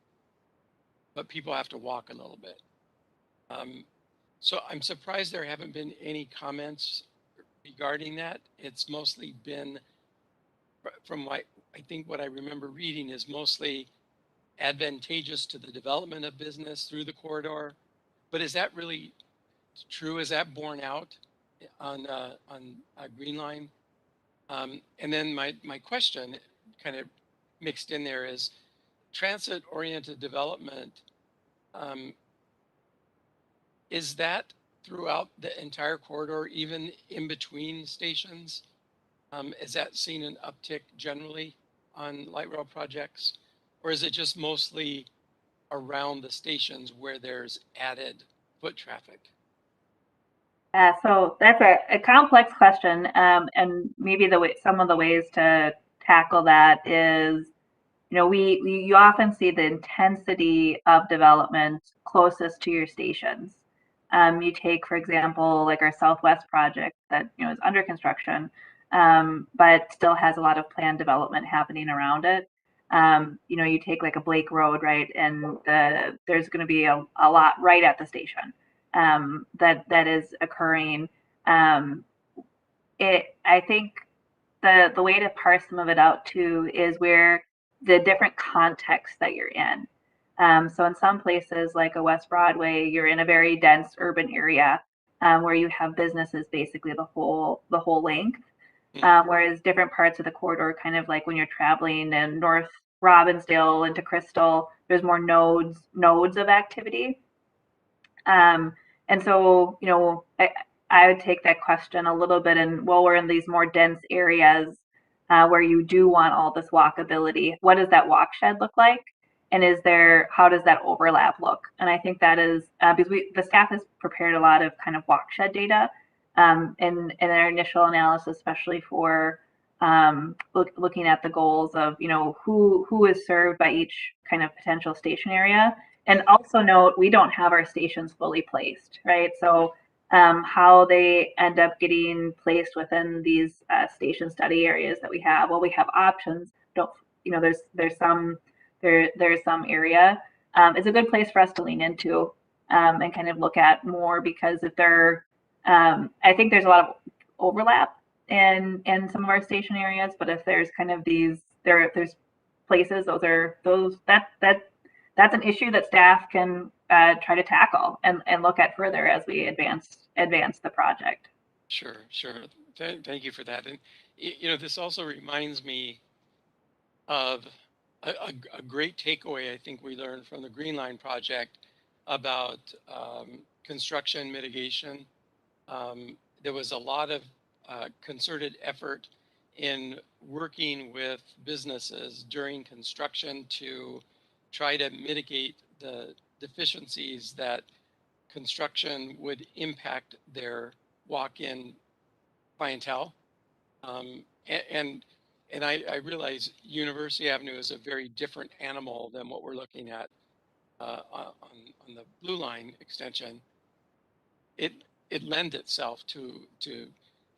[SPEAKER 3] but people have to walk a little bit. So I'm surprised there haven't been any comments regarding that. It's mostly been, from what I think what I remember reading, is mostly advantageous to the development of business through the corridor. But is that really true? Is that borne out on Green Line? And then my question, kind of mixed in there, is transit-oriented development. Is that throughout the entire corridor, even in between stations? Is that seen an uptick generally on light rail projects? Or is it just mostly around the stations where there's added foot traffic?
[SPEAKER 1] So that's a complex question, and maybe some of the ways to tackle that is, you often see the intensity of development closest to your stations. You take, for example, like our Southwest project that is under construction, but still has a lot of planned development happening around it. You take like a Blake Road, right, and there's going to be a lot right at the station that is occurring. I think the way to parse some of it out too is where the different contexts that you're in. So in some places like a West Broadway, you're in a very dense urban area where you have businesses basically the whole length. Whereas different parts of the corridor, kind of like when you're traveling in North Robbinsdale into Crystal, there's more nodes of activity. And so, I would take that question a little bit, and while we're in these more dense areas where you do want all this walkability, what does that walk shed look like? And how does that overlap look? And I think that is because the staff has prepared a lot of kind of walk shed data in our initial analysis, especially for looking at the goals of, who is served by each kind of potential station area. And also note, we don't have our stations fully placed, right? So how they end up getting placed within these station study areas that we have. Well, we have options. There's some area. It's a good place for us to lean into. and kind of look at more, because if there, I think there's a lot of overlap in some of our station areas, but if there's kind of there's places, that's an issue that staff can try to tackle and look at further as we advance the project.
[SPEAKER 3] Sure. Thank you for that. And this also reminds me of a great takeaway I think we learned from the Green Line project about construction mitigation. There was a lot of concerted effort in working with businesses during construction to try to mitigate the deficiencies that construction would impact their walk-in clientele. And I realize University Avenue is a very different animal than what we're looking at on the Blue Line extension. It lends itself to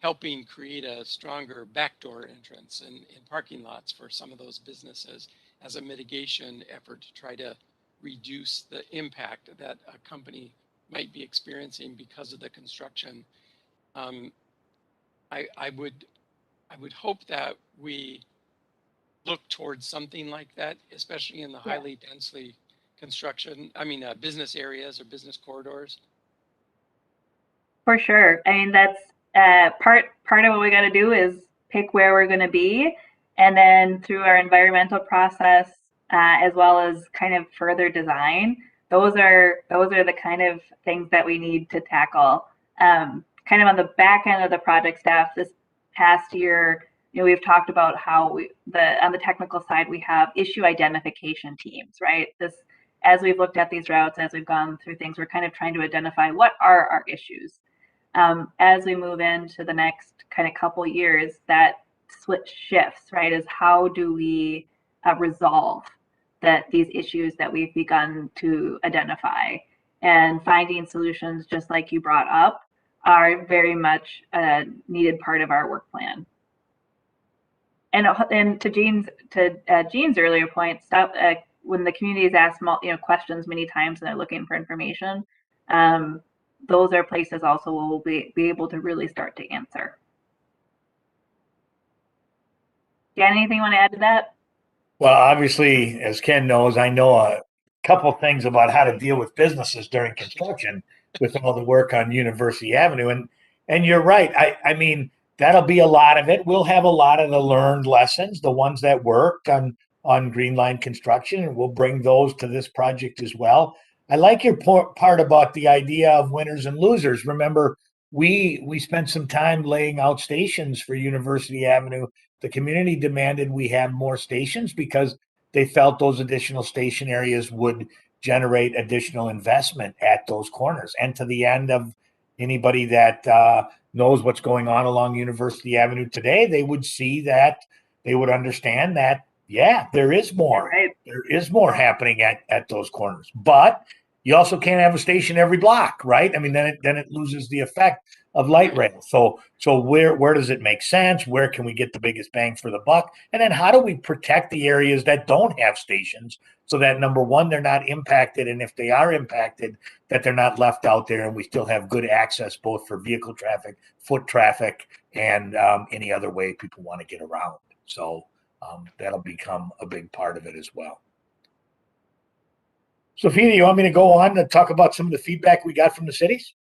[SPEAKER 3] helping create a stronger backdoor entrance in parking lots for some of those businesses as a mitigation effort to try to reduce the impact that a company might be experiencing because of the construction. I would hope that we look towards something like that, especially in the highly densely business areas or business corridors.
[SPEAKER 1] For sure. I mean, that's part of what we got to do is pick where we're going to be, and then through our environmental process, as well as kind of further design, those are the kind of things that we need to tackle. Kind of on the back end of the project staff this past year, we've talked about how on the technical side, we have issue identification teams, right? As we've looked at these routes, as we've gone through things, we're kind of trying to identify what are our issues. As we move into the next kind of couple years, that switch shifts, right? Is how do we resolve these issues that we've begun to identify, and finding solutions, just like you brought up, are very much a needed part of our work plan. And to Jean's earlier point, when the community is asked questions many times and they're looking for information, those are places also we'll be able to really start to answer. Jan, anything you want to add to that?
[SPEAKER 4] Well, obviously, as Ken knows, I know a couple things about how to deal with businesses during construction with all the work on University Avenue. And you're right. I mean, that'll be a lot of it. We'll have a lot of the learned lessons, the ones that worked on Green Line construction, and we'll bring those to this project as well. I like your part about the idea of winners and losers. Remember, we spent some time laying out stations for University Avenue. The community demanded we have more stations because they felt those additional station areas would generate additional investment at those corners. And to the end of anybody that knows what's going on along University Avenue today, they would see that, they would understand that, yeah, there is more. Right. There is more happening at those corners. But you also can't have a station every block, right? I mean, then it loses the effect of light rail. So where does it make sense? Where can we get the biggest bang for the buck? And then how do we protect the areas that don't have stations so that, number one, they're not impacted, and if they are impacted, that they're not left out there, and we still have good access both for vehicle traffic, foot traffic, and any other way people want to get around. So that'll become a big part of it as well. Sophia, you want me to go on to talk about some of the feedback we got from the cities?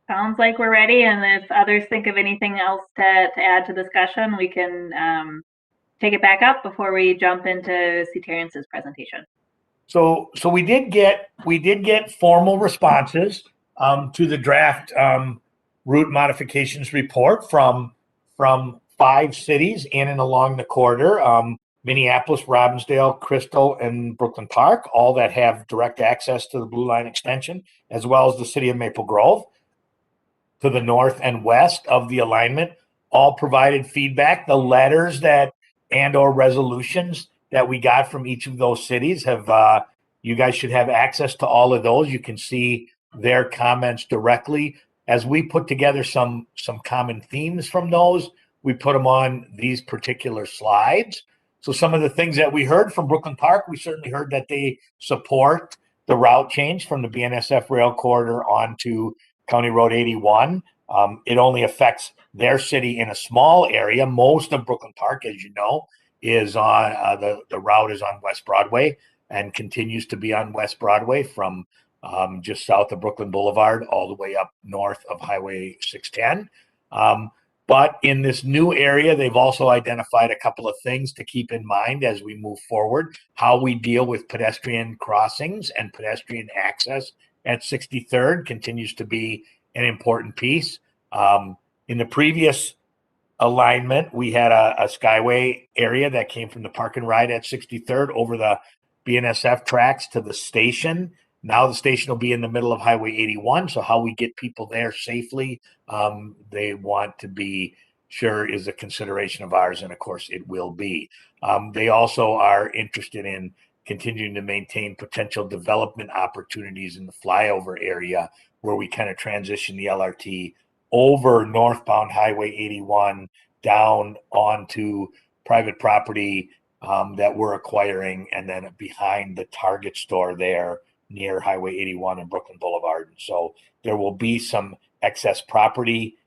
[SPEAKER 1] Sounds like we're ready. And if others think of anything else to add to discussion, we can take it back up before we jump into Terrence's presentation.
[SPEAKER 4] So we did get formal responses to the draft route modifications report from 5 cities in and along the corridor. Minneapolis, Robbinsdale, Crystal, and Brooklyn Park, all that have direct access to the Blue Line extension, as well as the city of Maple Grove to the north and west of the alignment, all provided feedback. The letters and/or resolutions that we got from each of those cities have, you guys should have access to all of those. You can see their comments directly. As we put together some common themes from those, we put them on these particular slides. So some of the things that we heard from Brooklyn Park, we certainly heard that they support the route change from the BNSF rail corridor onto County Road 81. It only affects their city in a small area. Most of Brooklyn Park, as you know, is on the route is on West Broadway and continues to be on West Broadway from just south of Brooklyn Boulevard all the way up north of Highway 610. But in this new area, they've also identified a couple of things to keep in mind as we move forward, how we deal with pedestrian crossings and pedestrian access at 63rd continues to be an important piece. In the previous alignment, we had a skyway area that came from the park and ride at 63rd over the BNSF tracks to the station. Now the station will be in the middle of Highway 81. So how we get people there safely, they want to be sure is a consideration of ours. And of course it will be. They also are interested in continuing to maintain potential development opportunities in the flyover area where we kind of transition the LRT over northbound Highway 81 down onto private property that we're acquiring, and then behind the Target store there near Highway 81 and Brooklyn Boulevard. And so there will be some excess property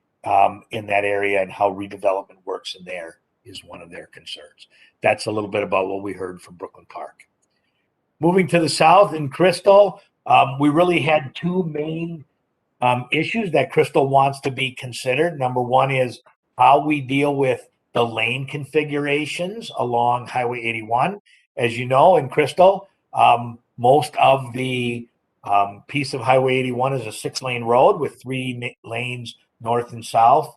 [SPEAKER 4] in that area, and how redevelopment works in there is one of their concerns. That's a little bit about what we heard from Brooklyn Park. Moving to the south in Crystal, we really had two main issues that Crystal wants to be considered. Number one is how we deal with the lane configurations along Highway 81. As you know, in Crystal, most of the piece of Highway 81 is a 6-lane road with 3 lanes north and south,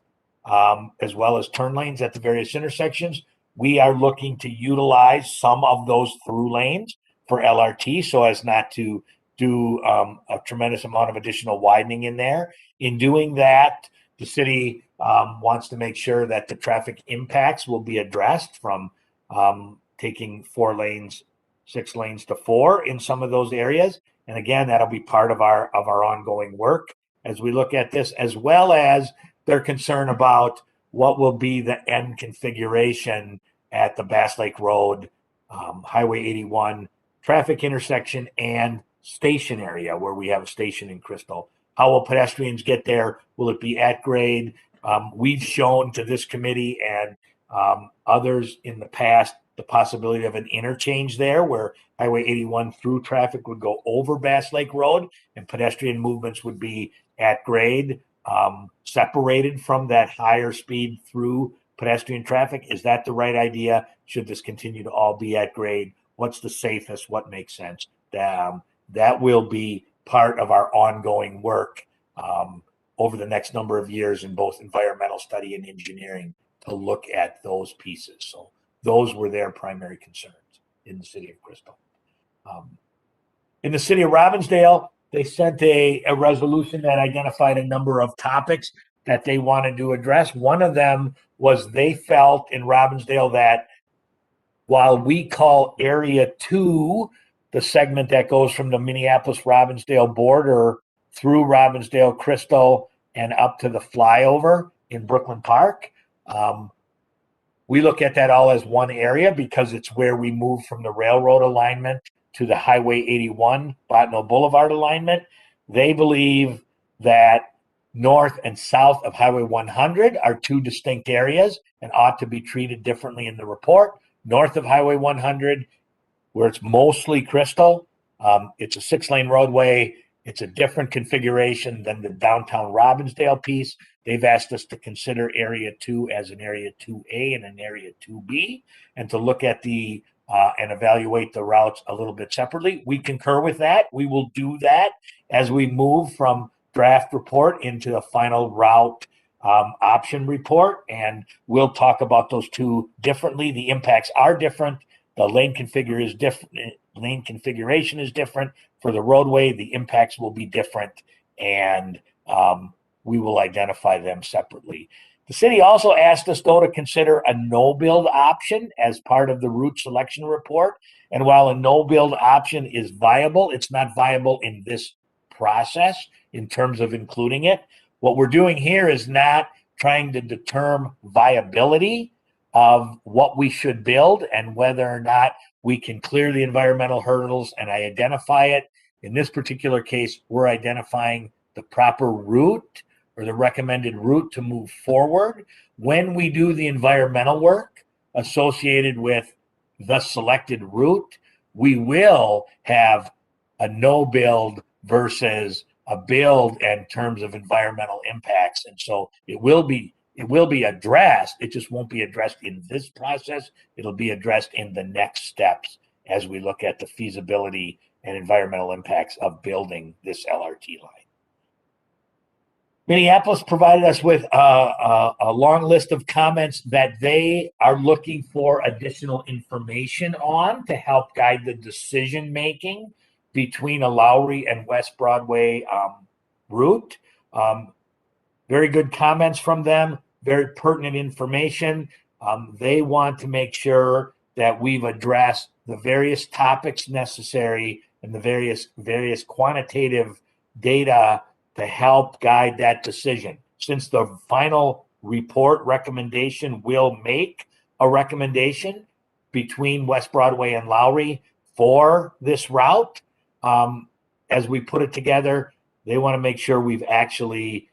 [SPEAKER 4] as well as turn lanes at the various intersections. We are looking to utilize some of those through lanes for LRT so as not to do a tremendous amount of additional widening in there. In doing that, the city wants to make sure that the traffic impacts will be addressed from taking 4 lanes, 6 lanes to 4 in some of those areas. And again, that'll be part of our ongoing work as we look at this, as well as their concern about what will be the end configuration at the Bass Lake Road, Highway 81 traffic intersection and station area where we have a station in Crystal. How will pedestrians get there? Will it be at grade? We've shown to this committee and others in the past the possibility of an interchange there where Highway 81 through traffic would go over Bass Lake Road and pedestrian movements would be at grade, separated from that higher speed through pedestrian traffic. Is that the right idea? Should this continue to all be at grade? What's the safest? What makes sense? That will be part of our ongoing work over the next number of years in both environmental study and engineering to look at those pieces. So those were their primary concerns in the city of Crystal. In the city of Robbinsdale, they sent a resolution that identified a number of topics that they wanted to address. One of them was they felt in Robbinsdale that while we call Area 2 the segment that goes from the Minneapolis-Robbinsdale border through Robbinsdale, Crystal, and up to the flyover in Brooklyn Park, we look at that all as one area because it's where we move from the railroad alignment to the Highway 81 Bottineau Boulevard alignment. They believe that north and south of Highway 100 are 2 distinct areas and ought to be treated differently in the report. North of Highway 100, where it's mostly Crystal, it's a 6-lane roadway. It's a different configuration than the downtown Robbinsdale piece. They've asked us to consider Area 2 as an Area 2A and an Area 2B, and to look at the and evaluate the routes a little bit separately. We concur with that. We will do that as we move from draft report into the final route option report, and we'll talk about those 2 differently. The impacts are different. The lane configuration is different. For the roadway, the impacts will be different, and we will identify them separately. The city also asked us, though, to consider a no-build option as part of the route selection report. And while a no-build option is viable, it's not viable in this process in terms of including it. What we're doing here is not trying to determine viability of what we should build and whether or not we can clear the environmental hurdles and identify it. In this particular case, we're identifying the proper route or the recommended route to move forward. When we do the environmental work associated with the selected route, we will have a no build versus a build in terms of environmental impacts. And so it will be addressed. It just won't be addressed in this process. It'll be addressed in the next steps as we look at the feasibility and environmental impacts of building this LRT line. Minneapolis provided us with a long list of comments that they are looking for additional information on to help guide the decision making between a Lowry and West Broadway route. Very good comments from them, very pertinent information. They want to make sure that we've addressed the various topics necessary and the various quantitative data to help guide that decision. Since the final report recommendation will make a recommendation between West Broadway and Lowry for this route, as we put it together, they want to make sure we've actually,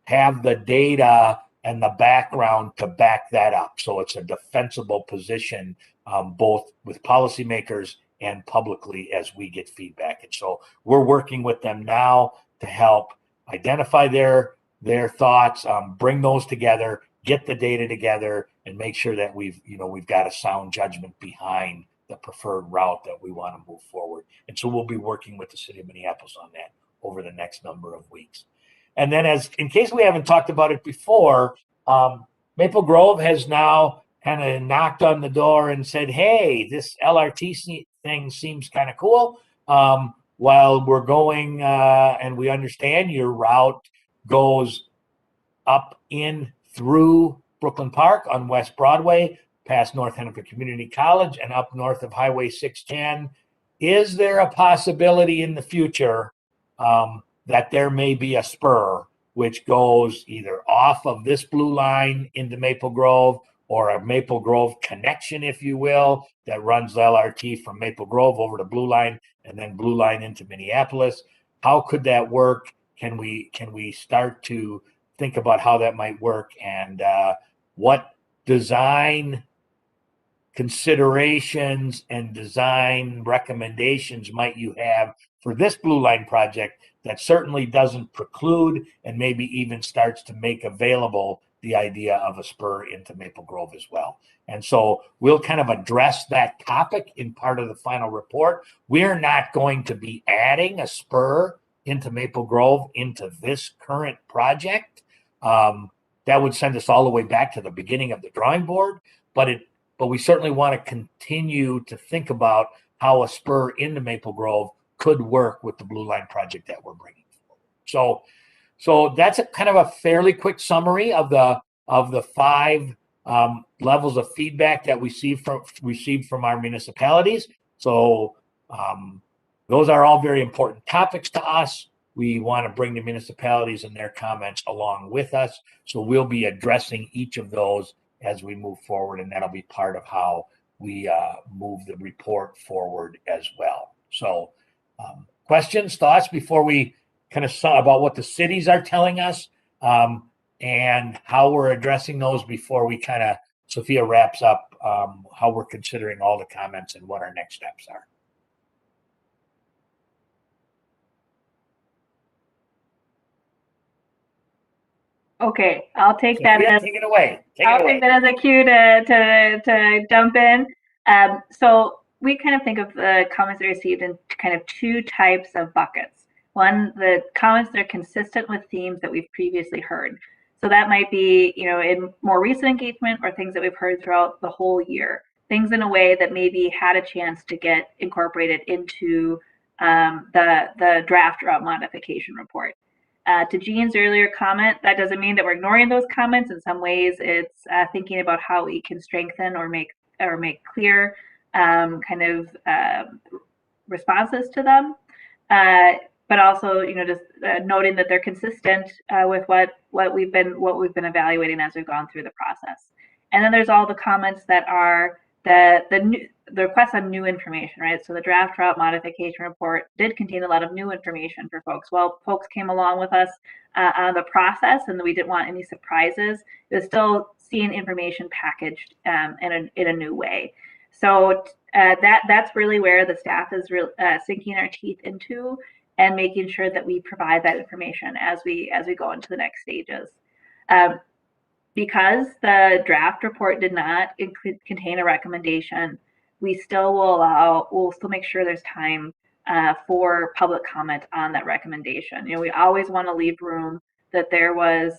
[SPEAKER 4] have the data and the background to back that up. So it's a defensible position, both with policymakers and publicly as we get feedback. And so we're working with them now to help identify their thoughts, bring those together, get the data together, and make sure that we've got a sound judgment behind the preferred route that we want to move forward. And so we'll be working with the city of Minneapolis on that over the next number of weeks. And then, in case we haven't talked about it before, Maple Grove has now kind of knocked on the door and said, hey, this LRT thing seems kind of cool. While we're going, and we understand your route goes up in through Brooklyn Park on West Broadway, past North Hennepin Community College, and up north of Highway 610. Is there a possibility in the future that there may be a spur which goes either off of this blue line into Maple Grove, or a Maple Grove connection, if you will, that runs the LRT from Maple Grove over to Blue Line and then Blue Line into Minneapolis? How could that work? Can we start to think about how that might work, and what design considerations and design recommendations might you have for this Blue Line project that certainly doesn't preclude and maybe even starts to make available the idea of a spur into Maple Grove as well? And so we'll kind of address that topic in part of the final report. We're not going to be adding a spur into Maple Grove into this current project. That would send us all the way back to the beginning of the drawing board, but we certainly want to continue to think about how a spur into Maple Grove could work with the Blue Line project that we're bringing forward. So that's a kind of a fairly quick summary of the 5 levels of feedback that we received from our municipalities. So those are all very important topics to us. We want to bring the municipalities and their comments along with us. So we'll be addressing each of those as we move forward, and that'll be part of how we move the report forward as well. So questions, thoughts before we kind of saw about what the cities are telling us, and how we're addressing those before we kind of, Sophia wraps up how we're considering all the comments and what our next steps are.
[SPEAKER 1] Okay, I'll take
[SPEAKER 4] Sophia,
[SPEAKER 1] that.
[SPEAKER 4] take it away.
[SPEAKER 1] I'll take that as a cue to jump in. So we kind of think of the comments that are received in kind of 2 types of buckets. One, the comments that are consistent with themes that we've previously heard. So that might be, in more recent engagement, or things that we've heard throughout the whole year. Things in a way that maybe had a chance to get incorporated into the draft route modification report. To Jean's earlier comment, that doesn't mean that we're ignoring those comments. In some ways, it's thinking about how we can strengthen or make clear kind of responses to them, but also, just noting that they're consistent with what we've been evaluating as we've gone through the process. And then there's all the comments that are the request on new information, right? So the draft route modification report did contain a lot of new information for folks. Well, folks came along with us on the process, and we didn't want any surprises. It was still seeing information packaged in a new way. So that's really where the staff is sinking our teeth into and making sure that we provide that information as we go into the next stages. Because the draft report did not contain a recommendation, we still we'll still make sure there's time for public comment on that recommendation. You know, we always want to leave room that that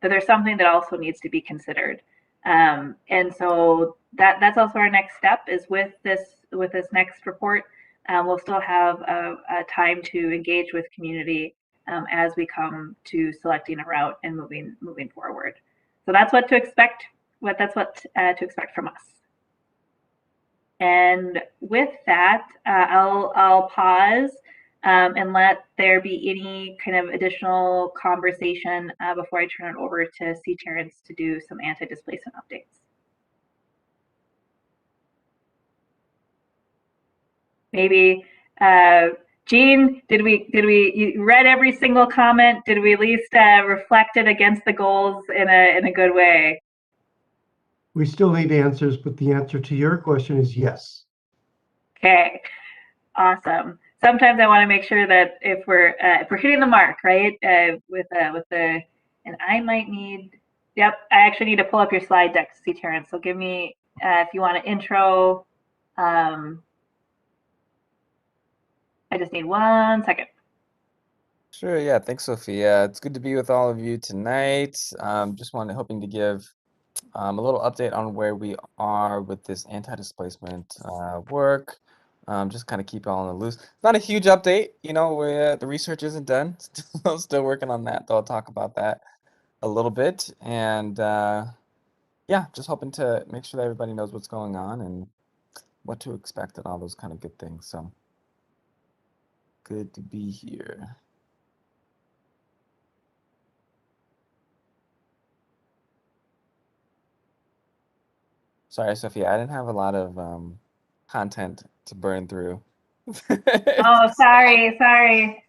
[SPEAKER 1] there's something that also needs to be considered. And so that's also our next step is with this next report. We'll still have a time to engage with community as we come to selecting a route and moving forward. So that's what to expect. That's what to expect from us. And with that, I'll pause and let there be any kind of additional conversation before I turn it over to C. Terrence to do some anti-displacement updates. Maybe Jean, you read every single comment? Did we at least reflect it against the goals in a good way?
[SPEAKER 5] We still need answers, but the answer to your question is yes.
[SPEAKER 1] Okay, awesome. Sometimes I want to make sure that if we're hitting the mark, right? With the, and I might need. Yep, I actually need to pull up your slide deck to see Terrence. So give me if you want to intro. I just need 1 second.
[SPEAKER 6] Sure, yeah, thanks, Sophia. It's good to be with all of you tonight. Just hoping to give a little update on where we are with this anti-displacement work. Just kind of keep it all in the loose. Not a huge update, you know, where the research isn't done. Still working on that, though. I'll talk about that a little bit. And yeah, just hoping to make sure that everybody knows what's going on and what to expect and all those kind of good things. So good to be here. Sorry, Sophia, I didn't have a lot of content to burn through.
[SPEAKER 1] Oh, sorry.
[SPEAKER 6] Sorry.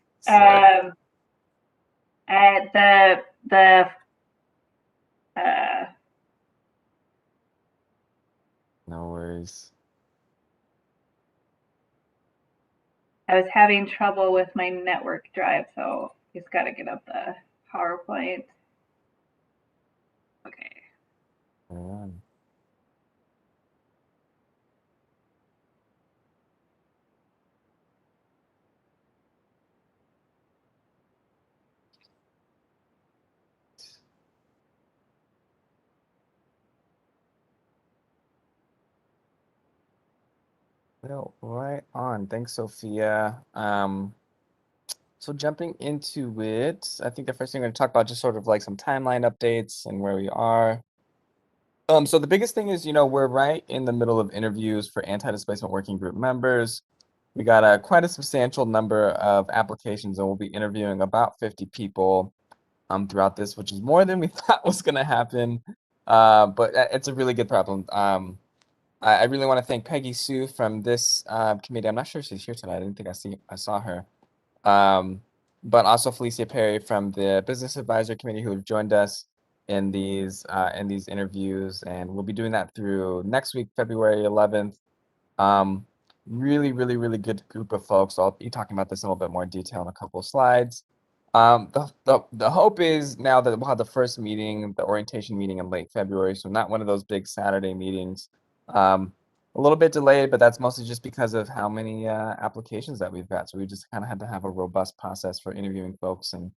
[SPEAKER 6] No worries.
[SPEAKER 1] I was having trouble with my network drive, so just got to get up the PowerPoint. Okay.
[SPEAKER 6] Well, right on. Thanks, Sophia. So jumping into it, I think the first thing I'm going to talk about just sort of like some timeline updates and where we are. So the biggest thing is, you know, we're right in the middle of interviews for anti-displacement working group members. We got quite a substantial number of applications, and we'll be interviewing about 50 people throughout this, which is more than we thought was going to happen. But it's a really good problem. I really want to thank Peggy Sue from this committee. I'm not sure if she's here tonight. I didn't think I saw her. But also Felicia Perry from the Business Advisory Committee, who have joined us in these interviews, and we'll be doing that through next week, February 11th. Really, really, really good group of folks. I'll be talking about this in a little bit more detail in a couple of slides. The hope is now that we'll have the first meeting, the orientation meeting in late February, so not one of those big Saturday meetings. A little bit delayed, but that's mostly just because of how many applications that we've got. So we just kind of had to have a robust process for interviewing folks. And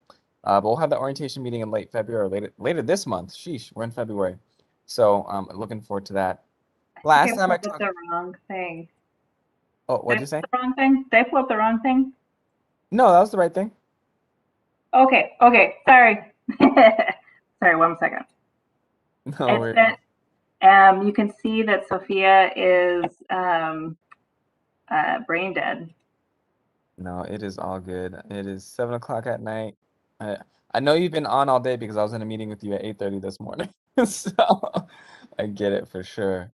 [SPEAKER 6] but we'll have the orientation meeting in late February, later this month. Sheesh, we're in February. So looking forward to that. Last time I
[SPEAKER 1] pulled up
[SPEAKER 6] talked.
[SPEAKER 1] the wrong thing.
[SPEAKER 6] Oh, what'd you say?
[SPEAKER 1] The wrong thing? Did I pull up the wrong thing?
[SPEAKER 6] No, that was the right thing.
[SPEAKER 1] Okay. Sorry. Sorry, 1 second.
[SPEAKER 6] No worries.
[SPEAKER 1] You can see that Sophia is brain dead.
[SPEAKER 6] No, it is all good. It is 7 o'clock at night. I know you've been on all day because I was in a meeting with you at 8:30 this morning. So I get it for sure.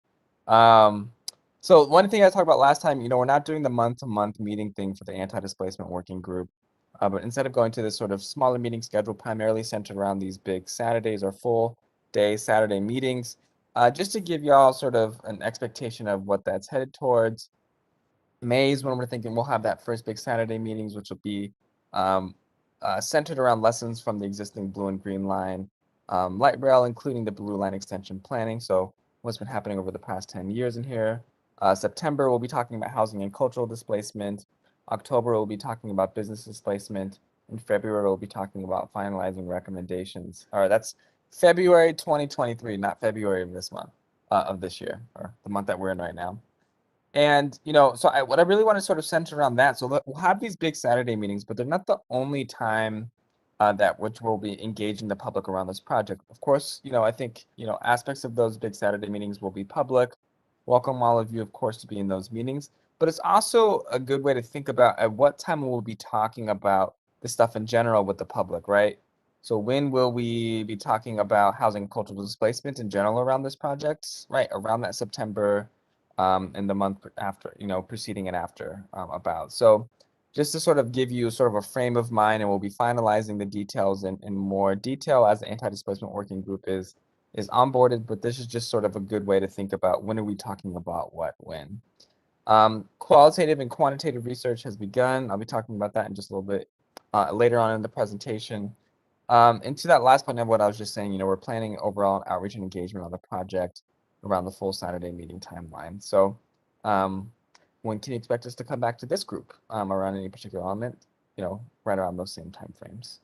[SPEAKER 6] So one thing I talked about last time, we're not doing the month-to-month meeting thing for the anti-displacement working group, but instead of going to this sort of smaller meeting schedule, primarily centered around these big Saturdays or full day Saturday meetings, just to give y'all sort of an expectation of what that's headed towards. May is when we're thinking we'll have that first big Saturday meetings, which will be centered around lessons from the existing blue and green line light rail, including the blue line extension planning. So what's been happening over the past 10 years in here. September, we'll be talking about housing and cultural displacement. October, we'll be talking about business displacement. In February, we'll be talking about finalizing recommendations. All right, that's February 2023, not February of this month, of this year, or the month that we're in right now. And so what I really want to sort of center around that. So we'll have these big Saturday meetings, but they're not the only time that which we'll be engaging the public around this project. Of course, I think aspects of those big Saturday meetings will be public. Welcome all of you, of course, to be in those meetings. But it's also a good way to think about at what time we'll be talking about this stuff in general with the public, right? So when will we be talking about housing and cultural displacement in general around this project? Right, around that September in the month after, preceding and after about. So just to sort of give you sort of a frame of mind, and we'll be finalizing the details in more detail as the anti-displacement working group is onboarded, but this is just sort of a good way to think about when are we talking about what, when. Qualitative and quantitative research has begun. I'll be talking about that in just a little bit later on in the presentation. And to that last point of what I was just saying, we're planning overall outreach and engagement on the project around the full Saturday meeting timeline. So when can you expect us to come back to this group around any particular element, right around those same timeframes?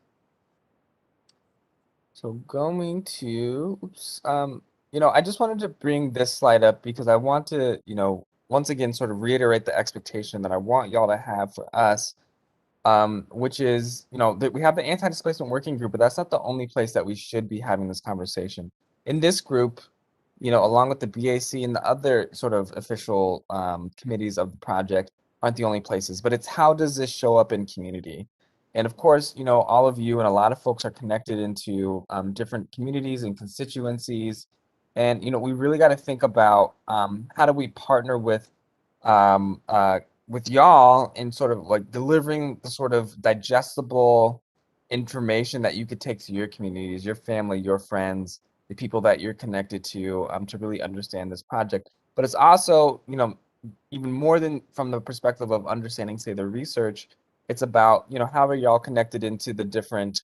[SPEAKER 6] So going to, I just wanted to bring this slide up because I want to, once again, sort of reiterate the expectation that I want y'all to have for us, which is, that we have the anti-displacement working group, but that's not the only place that we should be having this conversation. In this group, along with the BAC and the other sort of official committees of the project aren't the only places, but it's how does this show up in community? And of course, all of you and a lot of folks are connected into different communities and constituencies. And, we really got to think about how do we partner with y'all in sort of like delivering the sort of digestible information that you could take to your communities, your family, your friends, the people that you're connected to really understand this project. But it's also, even more than from the perspective of understanding, say, the research, it's about, how are y'all connected into the different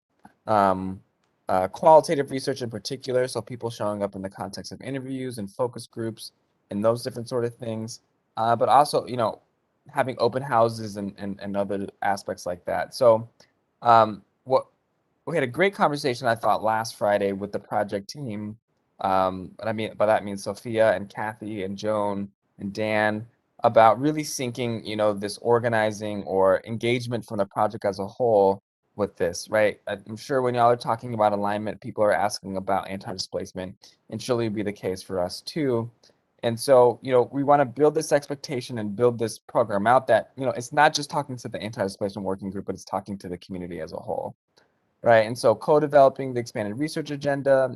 [SPEAKER 6] qualitative research in particular. So people showing up in the context of interviews and focus groups and those different sort of things. But also, having open houses and other aspects like that. So what we had a great conversation, I thought, last Friday with the project team. But I mean, by that means Sophia and Kathy and Joan and Dan about really syncing, this organizing or engagement from the project as a whole with this, right? I'm sure when y'all are talking about alignment, people are asking about anti-displacement, and surely it'd be the case for us too. And so, we want to build this expectation and build this program out that, it's not just talking to the anti-displacement working group, but it's talking to the community as a whole, right? And so co-developing the expanded research agenda,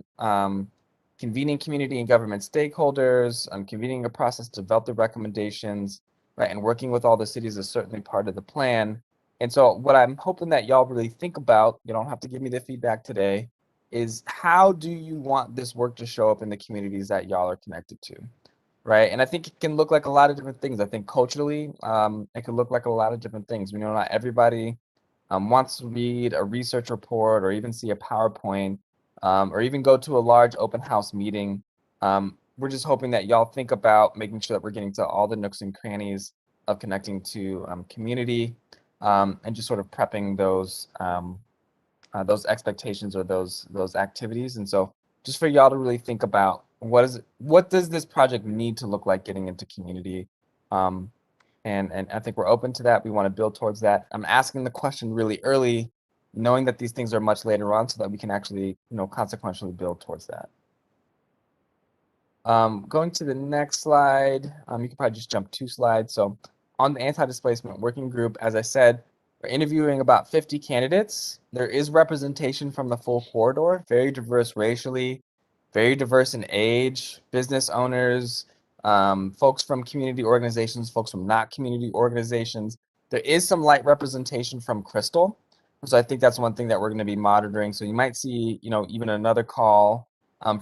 [SPEAKER 6] convening community and government stakeholders, convening a process to develop the recommendations, right? And working with all the cities is certainly part of the plan. And so what I'm hoping that y'all really think about, you don't have to give me the feedback today, is how do you want this work to show up in the communities that y'all are connected to? Right. And I think it can look like a lot of different things. I think culturally, it can look like a lot of different things. We know not everybody wants to read a research report or even see a PowerPoint or even go to a large open house meeting. We're just hoping that y'all think about making sure that we're getting to all the nooks and crannies of connecting to community and just sort of prepping those expectations or those activities. And so just for y'all to really think about what does this project need to look like getting into community? And I think we're open to that. We want to build towards that. I'm asking the question really early, knowing that these things are much later on so that we can actually, consequentially build towards that. Going to the next slide, you can probably just jump 2 slides. So on the anti-displacement working group, as I said, we're interviewing about 50 candidates. There is representation from the full corridor, very diverse racially, very diverse in age, business owners, folks from community organizations, folks from not community organizations. There is some light representation from Crystal. So I think that's one thing that we're going to be monitoring. So you might see, even another call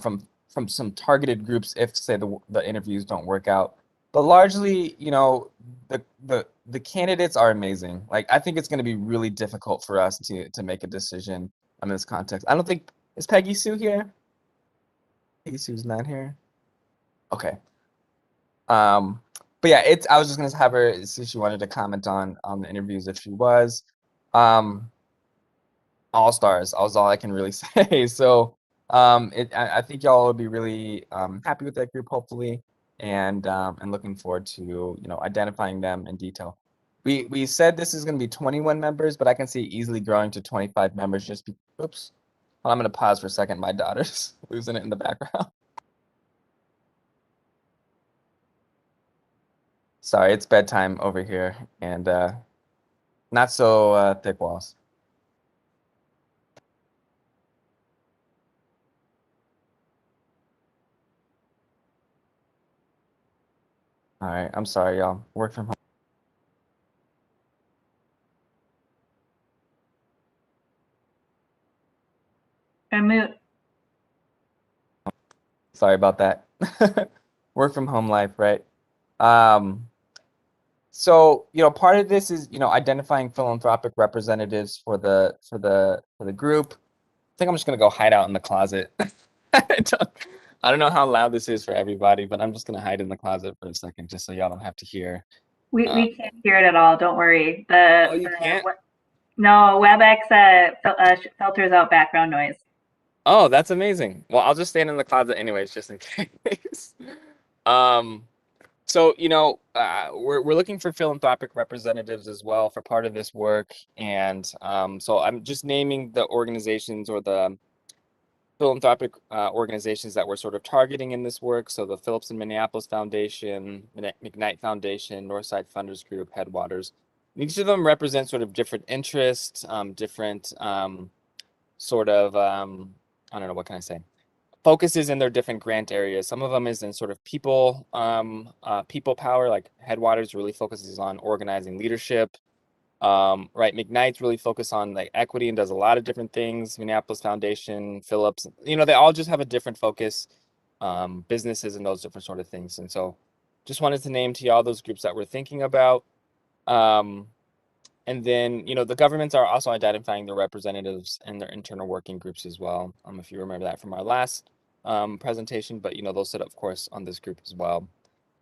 [SPEAKER 6] from some targeted groups if, say, the interviews don't work out. But largely, the candidates are amazing. Like, I think it's going to be really difficult for us to make a decision on this context. I don't think, is Peggy Sue here? Peggy Sue's not here. Okay. But yeah, I was just gonna have her see if she wanted to comment on the interviews if she was. All stars. That was all I can really say. So I think y'all will be really happy with that group, hopefully, and looking forward to identifying them in detail. We said this is gonna be 21 members, but I can see easily growing to 25 members. Oops. Well, I'm gonna pause for a second. My daughter's losing it in the background. Sorry, it's bedtime over here, and not so thick walls. All right, I'm sorry, y'all. Work from home.
[SPEAKER 1] Mute.
[SPEAKER 6] Sorry about that. Work from home life, right? So part of this is identifying philanthropic representatives for the group. I think I'm just gonna go hide out in the closet. I don't know how loud this is for everybody, but I'm just gonna hide in the closet for a second, just so y'all don't have to hear.
[SPEAKER 1] We can't hear it at all. Don't worry.
[SPEAKER 6] You can't?
[SPEAKER 1] No, WebEx filters out background noise.
[SPEAKER 6] Oh, that's amazing. Well, I'll just stand in the closet anyways, just in case. So we're looking for philanthropic representatives as well for part of this work, and so I'm just naming the organizations or the philanthropic organizations that we're sort of targeting in this work. So the Phillips and Minneapolis Foundation, McKnight Foundation, Northside Funders Group, Headwaters. Each of them represent sort of different interests, different sort of I don't know, what can I say? Focuses in their different grant areas. Some of them is in sort of people power, like Headwaters really focuses on organizing leadership. Right, McKnight's really focused on like equity and does a lot of different things. Minneapolis Foundation, Phillips, they all just have a different focus, businesses and those different sort of things. And so just wanted to name to y'all those groups that we're thinking about. And then, the governments are also identifying their representatives and their internal working groups as well. If you remember that from our last presentation, but they'll sit, of course, on this group as well,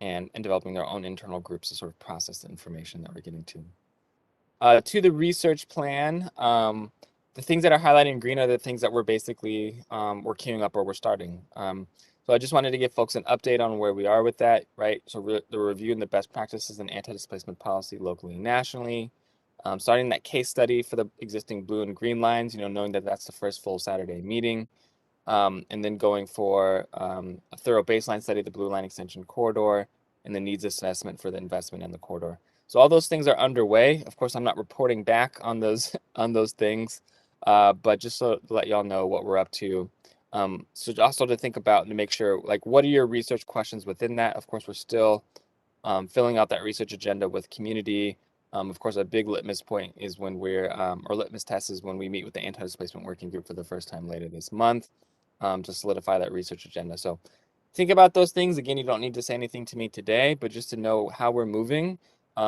[SPEAKER 6] and developing their own internal groups to sort of process the information that we're getting to. To the research plan, the things that are highlighted in green are the things that we're basically we're queuing up or we're starting. So I just wanted to give folks an update on where we are with that, right? So the review and the best practices in anti-displacement policy locally and nationally. Starting that case study for the existing blue and green lines, knowing that that's the first full Saturday meeting. And then going for a thorough baseline study of the Blue Line Extension corridor and the needs assessment for the investment in the corridor. So all those things are underway. Of course, I'm not reporting back on those things, but just so to let y'all know what we're up to. So also to think about and to make sure, like, what are your research questions within that? Of course, we're still filling out that research agenda with community. Of course, a big litmus point is when or litmus test is when we meet with the anti-displacement working group for the first time later this month to solidify that research agenda. So think about those things. Again, you don't need to say anything to me today, but just to know how we're moving,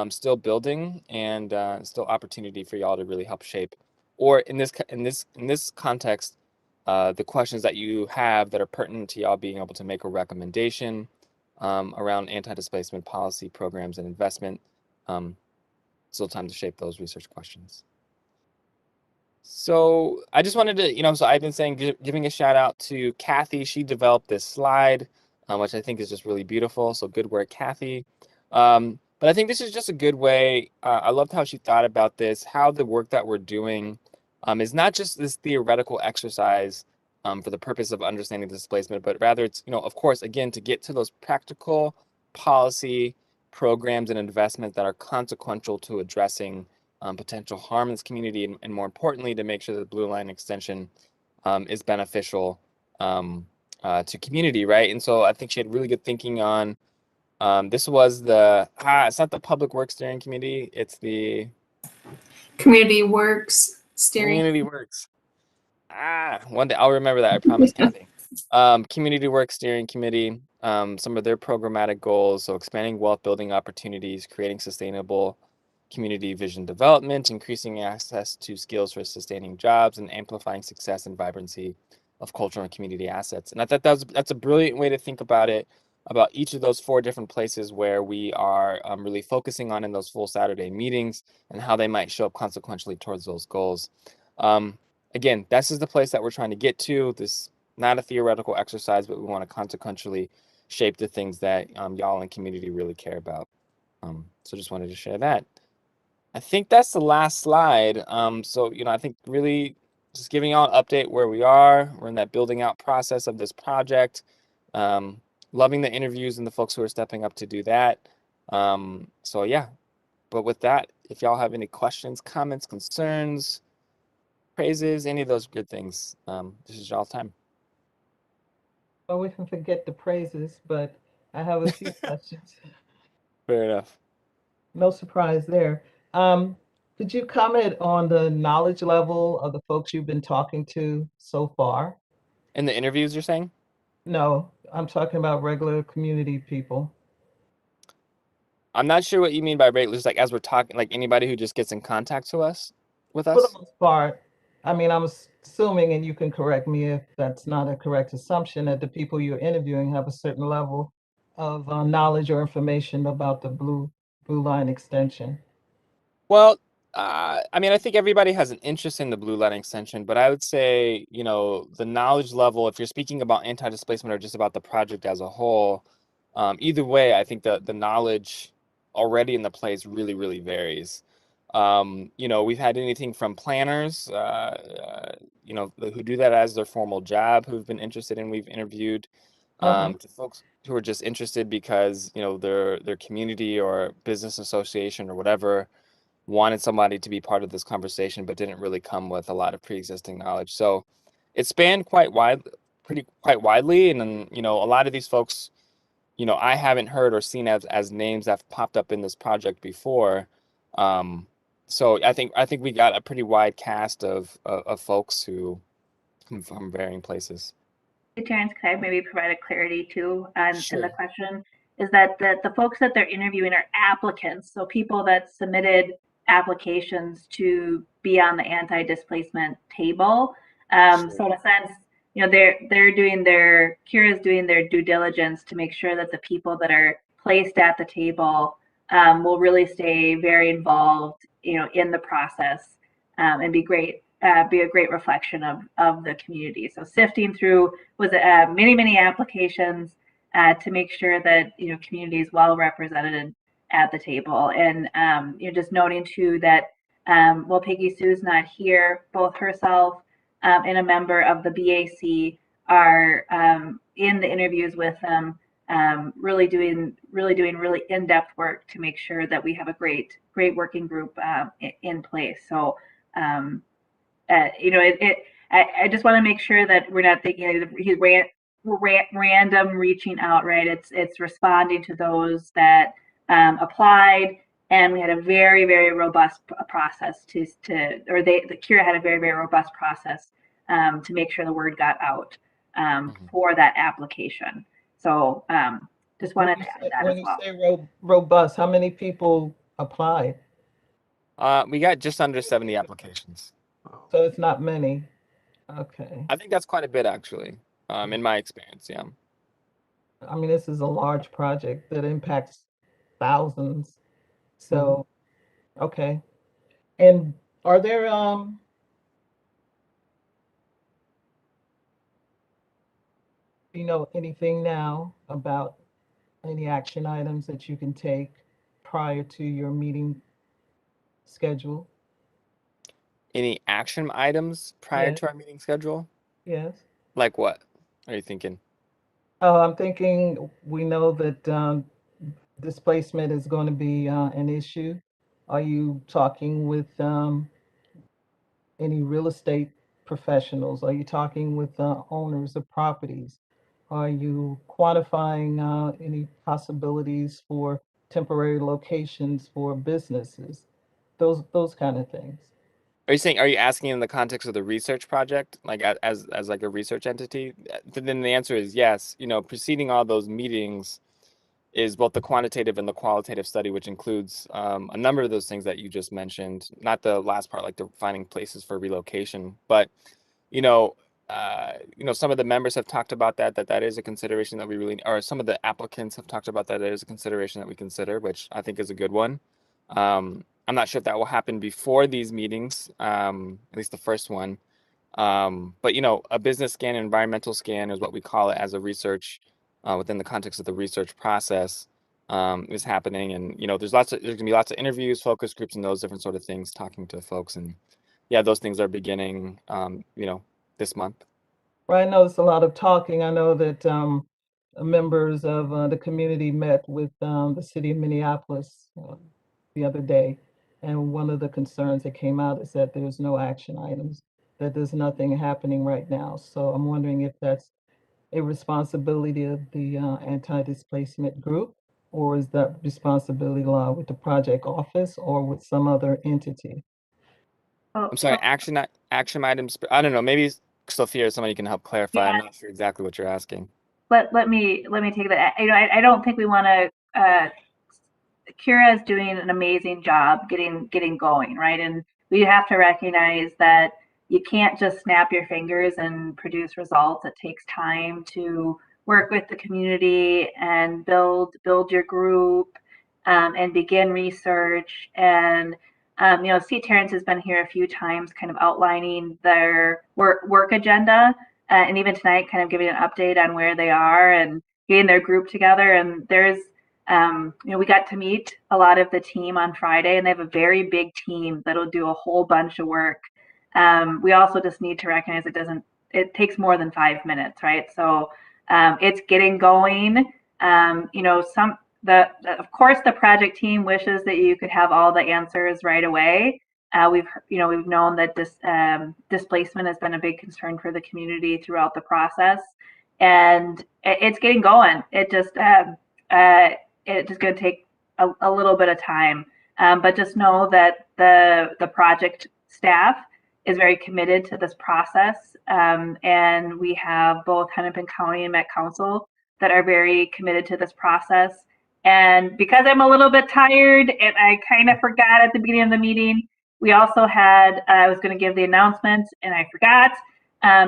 [SPEAKER 6] still building, and still opportunity for y'all to really help shape. Or in this context, the questions that you have that are pertinent to y'all being able to make a recommendation around anti-displacement policy programs and investment. Still time to shape those research questions. So I just wanted to, so I've been saying, giving a shout out to Kathy. She developed this slide, which I think is just really beautiful. So good work, Kathy. But I think this is just a good way. I loved how she thought about this, how the work that we're doing is not just this theoretical exercise for the purpose of understanding displacement, but rather it's, of course, again, to get to those practical policy programs and investments that are consequential to addressing potential harm in this community, and more importantly, to make sure that the Blue Line extension is beneficial to community, right? And so I think she had really good thinking on This was the it's not the Public Works Steering Committee, it's the
[SPEAKER 7] Community Works Steering.
[SPEAKER 6] Community Works. One day I'll remember that. I promise, Kathy. Community Work Steering Committee. Some of their programmatic goals: so expanding wealth building opportunities, creating sustainable community vision development, increasing access to skills for sustaining jobs, and amplifying success and vibrancy of cultural and community assets. And I thought that's a brilliant way to think about it. About each of those 4 different places where we are really focusing on in those full Saturday meetings and how they might show up consequentially towards those goals. Again, this is the place that we're trying to get to. This not a theoretical exercise, but we want to consequentially shape the things that y'all in community really care about. So just wanted to share that. I think that's the last slide. So, I think really just giving y'all an update where we are. We're in that building out process of this project. Loving the interviews and the folks who are stepping up to do that. So yeah, but with that, if y'all have any questions, comments, concerns, praises, any of those good things, this is y'all's time.
[SPEAKER 8] Well, we can forget the praises, but I have a few questions.
[SPEAKER 6] Fair enough.
[SPEAKER 8] No surprise there. Could you comment on the knowledge level of the folks you've been talking to so far?
[SPEAKER 6] In the interviews, you're saying?
[SPEAKER 8] No, I'm talking about regular community people.
[SPEAKER 6] I'm not sure what you mean by regulars, like as we're talking, like anybody who just gets in contact with us.
[SPEAKER 8] For the most part, I mean, I'm assuming, and you can correct me if that's not a correct assumption, that the people you're interviewing have a certain level of knowledge or information about the blue line extension.
[SPEAKER 6] Well, I mean, I think everybody has an interest in the blue line extension, but I would say, the knowledge level, if you're speaking about anti-displacement or just about the project as a whole, either way, I think the knowledge already in the place really, really varies. We've had anything from planners, who do that as their formal job, who've been interested in, we've interviewed, to folks who are just interested because, their community or business association or whatever wanted somebody to be part of this conversation, but didn't really come with a lot of pre-existing knowledge. So it spanned quite widely. And then, a lot of these folks, I haven't heard or seen as names that have popped up in this project before. So I think we got a pretty wide cast of folks who come from varying places.
[SPEAKER 1] Hey, Terrence, could I maybe provide a clarity too in the
[SPEAKER 6] Sure.
[SPEAKER 1] question? Is that the folks that they're interviewing are applicants, so people that submitted applications to be on the anti-displacement table. So in a sense, they're doing Kira's doing their due diligence to make sure that the people that are placed at the table will really stay very involved, in the process, and be a great reflection of the community. So sifting through was many applications to make sure that community is well represented at the table. And just noting too that while Peggy Sue's not here, both herself and a member of the BAC are in the interviews with them, really doing really in-depth work to make sure that we have a great working group in place. So I just want to make sure that we're not thinking he's random reaching out, right? It's responding to those that applied, and we had a very robust process the Kira had a very robust process to make sure the word got out for that application. So just wanted to add that as well.
[SPEAKER 8] When you say robust, how many people applied?
[SPEAKER 6] We got just under 70 applications.
[SPEAKER 8] So it's not many. Okay.
[SPEAKER 6] I think that's quite a bit, actually, in my experience. Yeah.
[SPEAKER 8] I mean, this is a large project that impacts thousands. So, okay. And are there anything now about any action items that you can take prior to your meeting schedule?
[SPEAKER 6] Any action items prior to our meeting schedule?
[SPEAKER 8] Yes.
[SPEAKER 6] Like what are you thinking?
[SPEAKER 8] Oh, I'm thinking we know that displacement is going to be an issue. Are you talking with any real estate professionals? Are you talking with owners of properties? Are you quantifying any possibilities for temporary locations for businesses? Those kind of things.
[SPEAKER 6] Are you asking in the context of the research project, like as like a research entity? Then the answer is yes. You know, preceding all those meetings is both the quantitative and the qualitative study, which includes a number of those things that you just mentioned. Not the last part, like the finding places for relocation, but you know, some of the members have talked about that is a consideration that we really, or some of the applicants have talked about that is a consideration that we consider, which I think is a good one. I'm not sure if that will happen before these meetings, at least the first one. But a business scan, an environmental scan is what we call it as a research within the context of the research process is happening. And, there's gonna be lots of interviews, focus groups, and those different sort of things, talking to folks. And yeah, those things are beginning, this month.
[SPEAKER 8] Right, I know it's a lot of talking. I know that members of the community met with the city of Minneapolis the other day, and one of the concerns that came out is that there's no action items, that there's nothing happening right now. So I'm wondering if that's a responsibility of the anti-displacement group, or is that responsibility lie with the project office or with some other entity?
[SPEAKER 6] I'm sorry, action items. I don't know. Maybe Sophia or somebody can help clarify. I'm not sure exactly what you're asking.
[SPEAKER 1] Let me take that. I don't think we want to. Kira is doing an amazing job getting going, right? And we have to recognize that you can't just snap your fingers and produce results. It takes time to work with the community and build your group and begin research. And C. Terrence has been here a few times, kind of outlining their work agenda, and even tonight, kind of giving an update on where they are and getting their group together. And there's we got to meet a lot of the team on Friday, and they have a very big team that'll do a whole bunch of work. We also just need to recognize it takes more than 5 minutes, right? So it's getting going. Of course, the project team wishes that you could have all the answers right away. We've known that displacement has been a big concern for the community throughout the process, and it's getting going. It's just going to take a little bit of time, but just know that the project staff is very committed to this process, and we have both Hennepin County and Met Council that are very committed to this process. And because I'm a little bit tired and I kind of forgot at the beginning of the meeting, we also had, I was going to give the announcement and I forgot.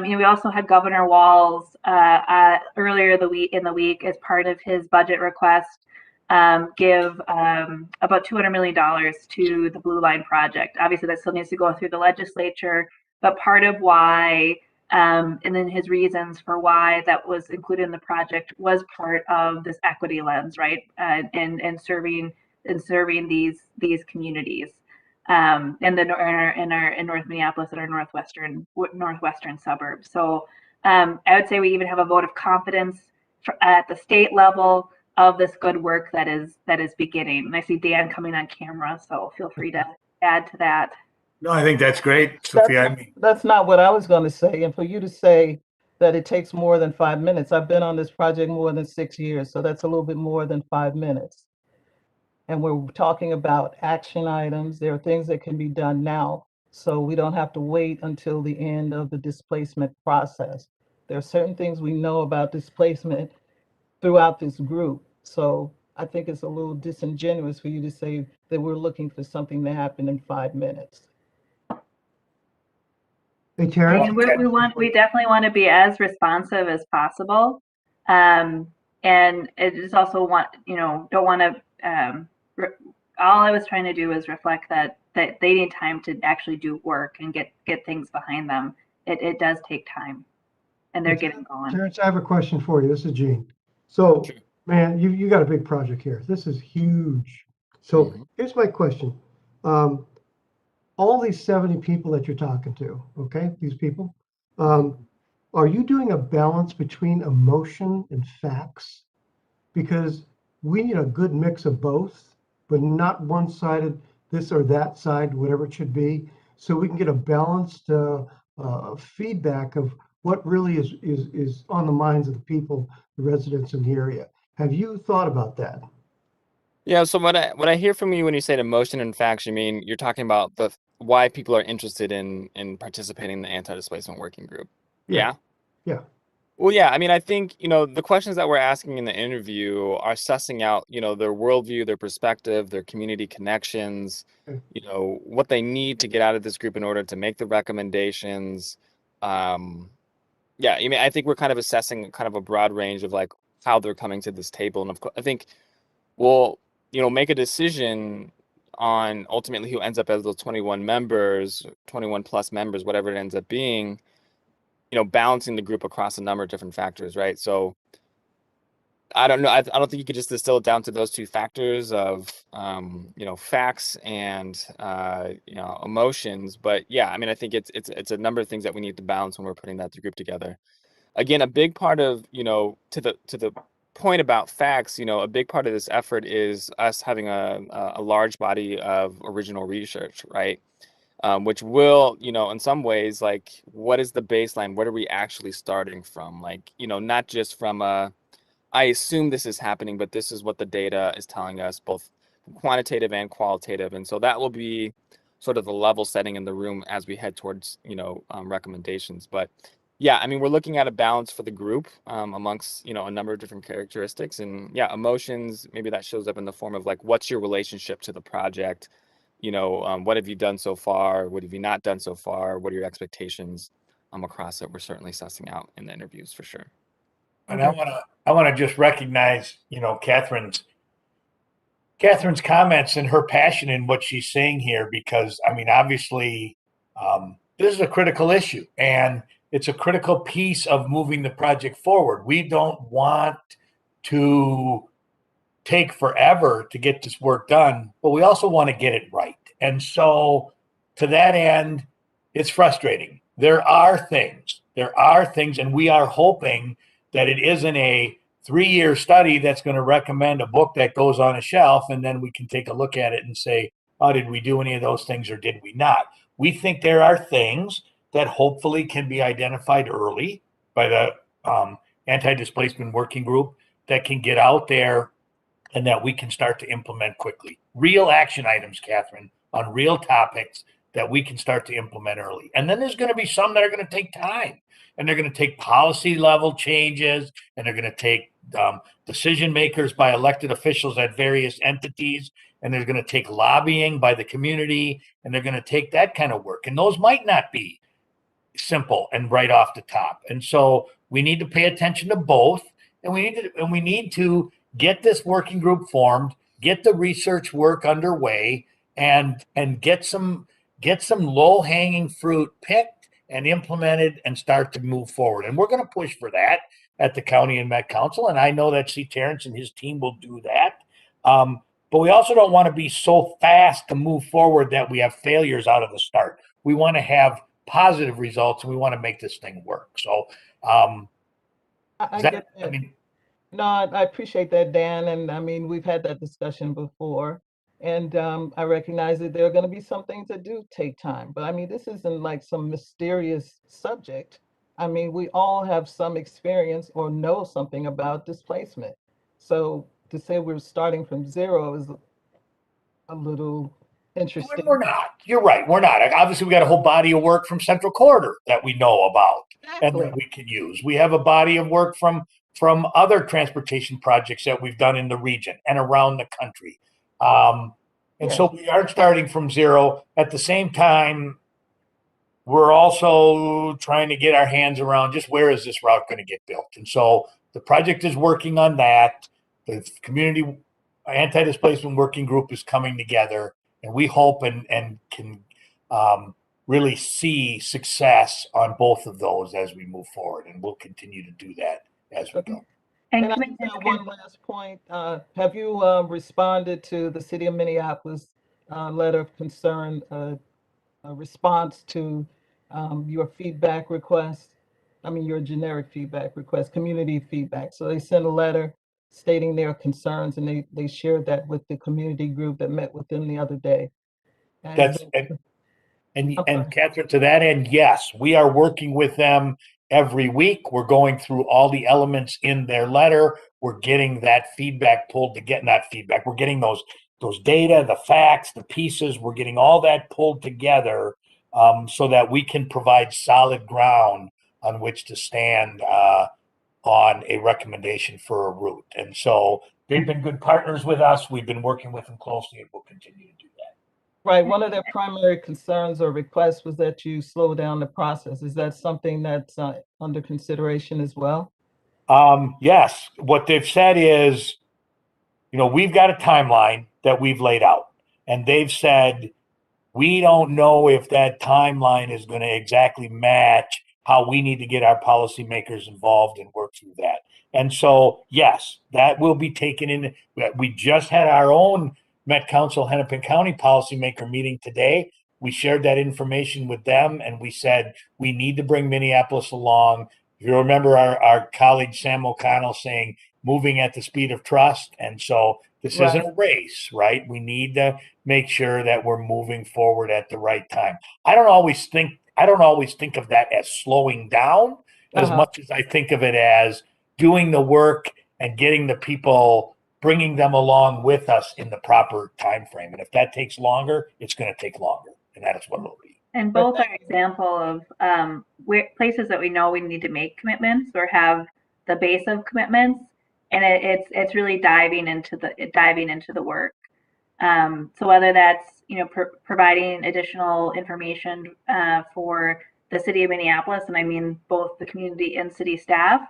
[SPEAKER 1] We also had Governor Walz earlier in the week as part of his budget request give about $200 million to the Blue Line project. Obviously, that still needs to go through the legislature, but part of why and then his reasons for why that was included in the project was part of this equity lens, right? And serving these communities in North Minneapolis and our northwestern suburbs. So I would say we even have a vote of confidence at the state level of this good work that is beginning. And I see Dan coming on camera, so feel free to add to that.
[SPEAKER 4] No, I think that's great, Sophia.
[SPEAKER 8] That's not what I was going to say. And for you to say that it takes more than 5 minutes, I've been on this project more than 6 years, so that's a little bit more than 5 minutes. And we're talking about action items. There are things that can be done now, so we don't have to wait until the end of the displacement process. There are certain things we know about displacement throughout this group. So I think it's a little disingenuous for you to say that we're looking for something to happen in 5 minutes.
[SPEAKER 5] Hey, Terrence.
[SPEAKER 1] We definitely want to be as responsive as possible, and it just also don't want to. All I was trying to do was reflect that they need time to actually do work and get things behind them. It does take time, and they're getting going.
[SPEAKER 5] Terrence, I have a question for you. This is Gene. So, man, you got a big project here. This is huge. So here's my question. All these 70 people that you're talking to, okay, these people, are you doing a balance between emotion and facts? Because we need a good mix of both, but not one-sided, this or that side, whatever it should be, so we can get a balanced feedback of what really is on the minds of the people, the residents in the area. Have you thought about that?
[SPEAKER 6] Yeah, so what I hear from you when you say emotion and facts, you mean you're talking about the why people are interested in participating in the anti-displacement working group. Yeah?
[SPEAKER 5] Yeah.
[SPEAKER 6] Well, yeah, I mean, I think, the questions that we're asking in the interview are sussing out, their worldview, their perspective, their community connections,
[SPEAKER 5] Okay.
[SPEAKER 6] what they need to get out of this group in order to make the recommendations. Yeah, I mean, I think we're kind of assessing kind of a broad range of like how they're coming to this table. And of course, I think we'll, make a decision on ultimately who ends up as those 21 members, 21 plus members, whatever it ends up being, balancing the group across a number of different factors, right? So I don't know. I don't think you could just distill it down to those two factors of, facts and, emotions. But yeah, I mean, I think it's a number of things that we need to balance when we're putting that group together. Again, a big part of, to the point about facts, a big part of this effort is us having a large body of original research, right? Which will, in some ways, like, what is the baseline? What are we actually starting from? Like, not just from I assume this is happening, but this is what the data is telling us, both quantitative and qualitative. And so that will be sort of the level setting in the room as we head towards, recommendations. But yeah, I mean, we're looking at a balance for the group amongst, a number of different characteristics. And yeah, emotions, maybe that shows up in the form of like, what's your relationship to the project? What have you done so far? What have you not done so far? What are your expectations across it? We're certainly sussing out in the interviews for sure.
[SPEAKER 4] And I want to just recognize, Catherine's comments and her passion in what she's saying here, because I mean, obviously, this is a critical issue and it's a critical piece of moving the project forward. We don't want to take forever to get this work done, but we also want to get it right. And so, to that end, it's frustrating. There are things, and we are hoping that it isn't a 3-year study that's going to recommend a book that goes on a shelf, and then we can take a look at it and say, oh, did we do any of those things or did we not? We think there are things that hopefully can be identified early by the anti-displacement working group that can get out there and that we can start to implement quickly. Real action items, Catherine, on real topics that we can start to implement early. And then there's going to be some that are going to take time, and they're going to take policy level changes, and they're going to take decision makers by elected officials at various entities, and they're going to take lobbying by the community, and they're going to take that kind of work. And those might not be simple and right off the top. And so we need to pay attention to both, and we need to get this working group formed, get the research work underway, and get some low hanging fruit picked and implemented and start to move forward. And we're going to push for that at the county and Met Council. And I know that C. Terrence and his team will do that. But we also don't want to be so fast to move forward that we have failures out of the start. We want to have positive results, and we want to make this thing work. So,
[SPEAKER 8] I get that.
[SPEAKER 4] I mean,
[SPEAKER 8] No, I appreciate that, Dan. And I mean, we've had that discussion before. And I recognize that there are going to be some things that do take time. But I mean, this isn't like some mysterious subject. I mean, we all have some experience or know something about displacement. So to say we're starting from zero is a little interesting.
[SPEAKER 4] we're not. You're right. We're not. Obviously, we got a whole body of work from Central Corridor that we know about and
[SPEAKER 8] Exactly.
[SPEAKER 4] that we can use. We have a body of work from other transportation projects that we've done in the region and around the country. And
[SPEAKER 8] Yeah.
[SPEAKER 4] so we aren't starting from zero. At the same time, we're also trying to get our hands around just where is this route going to get built. And so the project is working on that. The community anti-displacement working group is coming together, and we hope and can really see success on both of those as we move forward. And we'll continue to do that as we go.
[SPEAKER 1] And
[SPEAKER 8] And I just
[SPEAKER 1] Commissioner
[SPEAKER 8] have one last point. Have you responded to the City of Minneapolis letter of concern, a response to your feedback request? I mean, your generic feedback request, community feedback. So they sent a letter stating their concerns, and they shared that with the community group that met with them the other day.
[SPEAKER 4] That's
[SPEAKER 8] And
[SPEAKER 4] and
[SPEAKER 8] I'm sorry.
[SPEAKER 4] Catherine, to that end, yes, we are working with them every week. We're going through all the elements in their letter. We're getting that feedback pulled to get that feedback. We're getting those data, the facts, the pieces. We're getting all that pulled together so that we can provide solid ground on which to stand on a recommendation for a route. And so they've been good partners with us. We've been working with them closely, and we'll continue to do that.
[SPEAKER 8] Right. One of their primary concerns or requests was that you slow down the process. Is that something that's under consideration as well?
[SPEAKER 4] Yes. What they've said is, we've got a timeline that we've laid out, and they've said, we don't know if that timeline is going to exactly match how we need to get our policymakers involved and work through that. And so, yes, that will be taken in. We just had our own Met Council Hennepin County policymaker meeting today. We shared that information with them, and we said we need to bring Minneapolis along. You remember our colleague Sam O'Connell saying moving at the speed of trust. And so this
[SPEAKER 8] Right.
[SPEAKER 4] isn't a race, right? We need to make sure that we're moving forward at the right time. I don't always think of that as slowing down as much as I think of it as doing the work and getting the people, bringing them along with us in the proper time frame. And if that takes longer, it's going to take longer, and that is what it'll be.
[SPEAKER 1] And both are example of places that we know we need to make commitments or have the base of commitments, and it's really diving into the work. So whether that's providing additional information for the city of Minneapolis, and I mean both the community and city staff,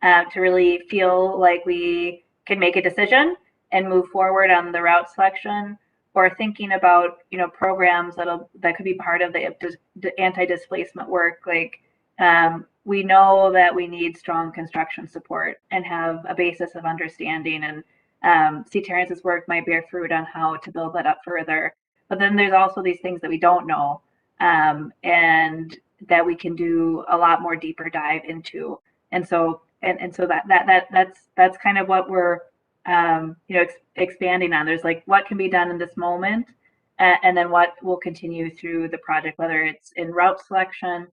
[SPEAKER 1] to really feel like we can make a decision and move forward on the route selection, or thinking about programs that could be part of the anti-displacement work. Like we know that we need strong construction support and have a basis of understanding, and see Terrence's work might bear fruit on how to build that up further. But then there's also these things that we don't know, and that we can do a lot more deeper dive into. And so that's kind of what we're expanding on. There's like what can be done in this moment, and then what will continue through the project, whether it's in route selection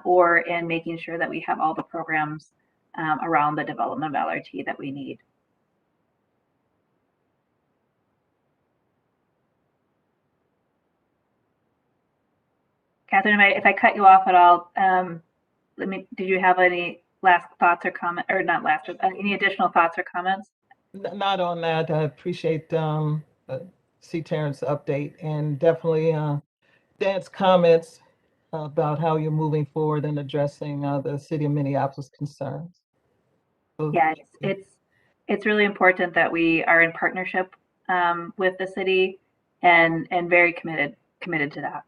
[SPEAKER 1] or in making sure that we have all the programs around the development of LRT that we need. Catherine, if I cut you off at all, did you have any last thoughts or comment, or not last, any additional thoughts or comments?
[SPEAKER 8] Not on that. I appreciate C. Terrence's update, and definitely Dan's comments about how you're moving forward and addressing the city of Minneapolis concerns. So,
[SPEAKER 1] yeah, it's really important that we are in partnership with the city and very committed to that.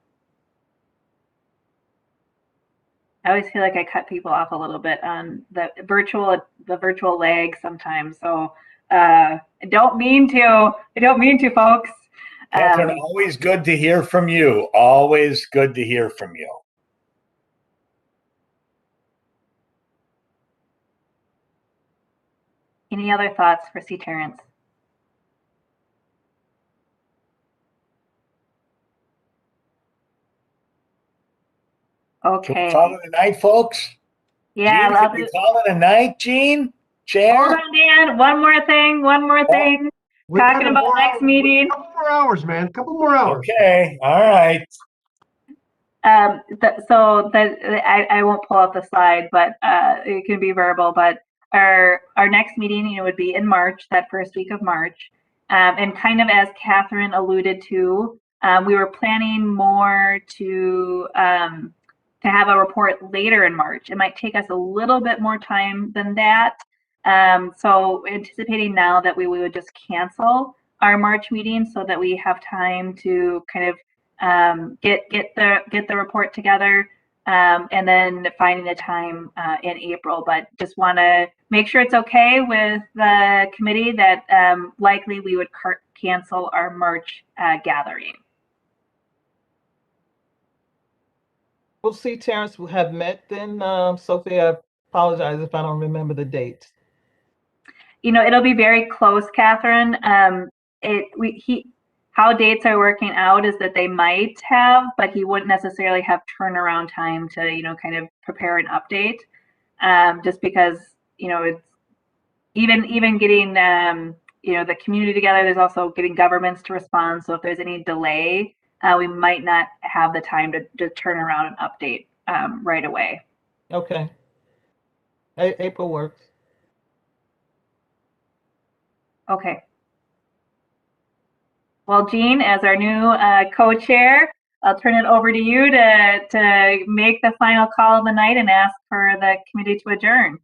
[SPEAKER 1] I always feel like I cut people off a little bit on the virtual lag sometimes. So I don't mean to, folks.
[SPEAKER 4] Catherine, always good to hear from you. Always good to hear from you.
[SPEAKER 1] Any other thoughts for C. Terrence? Okay.
[SPEAKER 4] Can we call it a night, folks?
[SPEAKER 1] Yeah,
[SPEAKER 4] Gene, can we call it a night, Gene? Chair?
[SPEAKER 1] Hold on, Dan. One more thing. Talking about next meeting.
[SPEAKER 5] A couple more hours, man. A couple more hours.
[SPEAKER 4] Okay. All right.
[SPEAKER 1] I won't pull up the slide, but it can be verbal. But our next meeting, would be in March, that first week of March, and kind of as Catherine alluded to, we were planning more to have a report later in March. It might take us a little bit more time than that. So anticipating now that we would just cancel our March meeting so that we have time to kind of get the report together, and then finding a time in April. But just want to make sure it's okay with the committee that likely we would cancel our March gathering.
[SPEAKER 8] We'll see. Terrence will have met then. Sophie, I apologize if I don't remember the date.
[SPEAKER 1] It'll be very close, Catherine. how dates are working out is that they might have, but he wouldn't necessarily have turnaround time to, kind of prepare an update. Just because, it's even getting, the community together, there's also getting governments to respond. So if there's any delay, we might not have the time to turn around and update right away.
[SPEAKER 8] Okay. April works.
[SPEAKER 1] Okay. Well, Jean, as our new co-chair, I'll turn it over to you to make the final call of the night and ask for the committee to adjourn.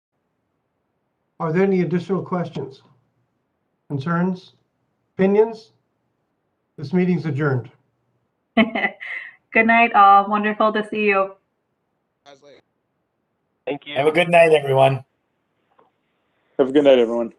[SPEAKER 5] Are there any additional questions, concerns, opinions? This meeting's adjourned.
[SPEAKER 1] Good night, all. Wonderful to see you.
[SPEAKER 9] Thank you.
[SPEAKER 4] Have a good night, everyone.
[SPEAKER 9] Have a good night, everyone.